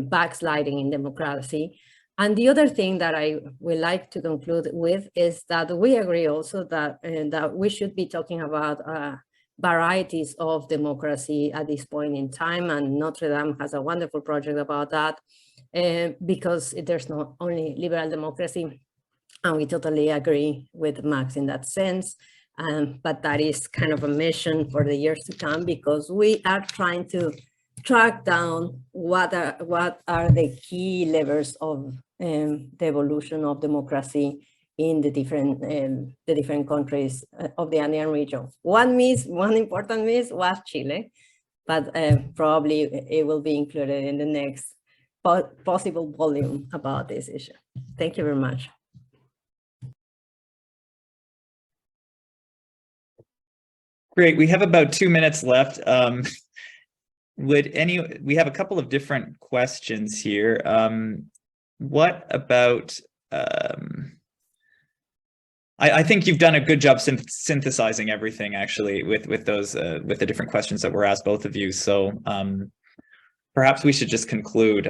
backsliding in democracy. And the other thing that I would like to conclude with is that we agree also that we should be talking about varieties of democracy at this point in time, and Notre Dame has a wonderful project about that, because there's not only liberal democracy, and we totally agree with Max in that sense, but that is kind of a mission for the years to come, because we are trying to track down what are the key levers of the evolution of democracy in the different countries of the Andean region. One important miss was Chile, but probably it will be included in the next possible volume about this issue. Thank you very much. Great, we have about 2 minutes left. We have a couple of different questions here. What about, I think you've done a good job synthesizing everything actually with those, with the different questions that were asked, both of you. So perhaps we should just conclude.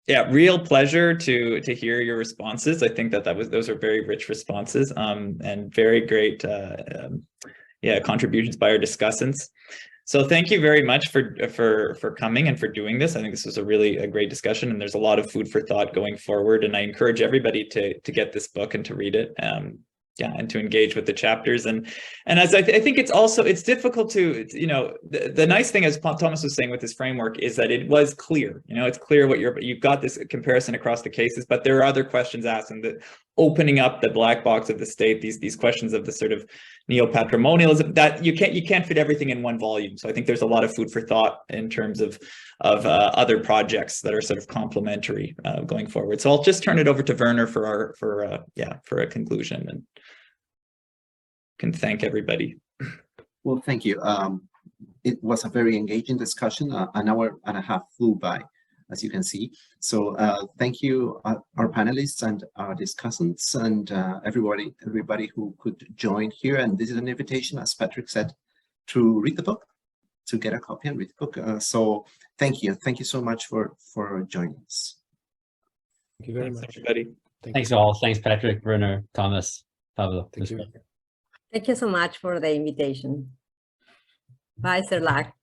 Yeah, real pleasure to hear your responses. I think those are very rich responses and very great contributions by our discussants. So thank you very much for coming and for doing this. I think this was a great discussion, and there's a lot of food for thought going forward. And I encourage everybody to get this book and to read it. And to engage with the chapters, and as I think it's difficult to, the nice thing, as Thomas was saying with this framework, is that it was clear. It's clear what you've got this comparison across the cases, but there are other questions asked, and the opening up the black box of the state, these questions of the sort of neo-patrimonialism, that you can't fit everything in one volume. So I think there's a lot of food for thought in terms of other projects that are sort of complementary going forward. So I'll just turn it over to Werner for a conclusion, and can thank everybody. Well, thank you. It was a very engaging discussion. An hour and a half flew by, as you can see. So thank you, our panelists and our discussants, and everybody who could join here. And this is an invitation, as Patrick said, to read the book, to get a copy and read the book. So thank you so much for joining us. Thank you very much, everybody. Thanks all. Thanks, Patrick, Werner, Thomas, Pablo. Thank you. Thank you so much for the invitation. Bye, Sir Lack.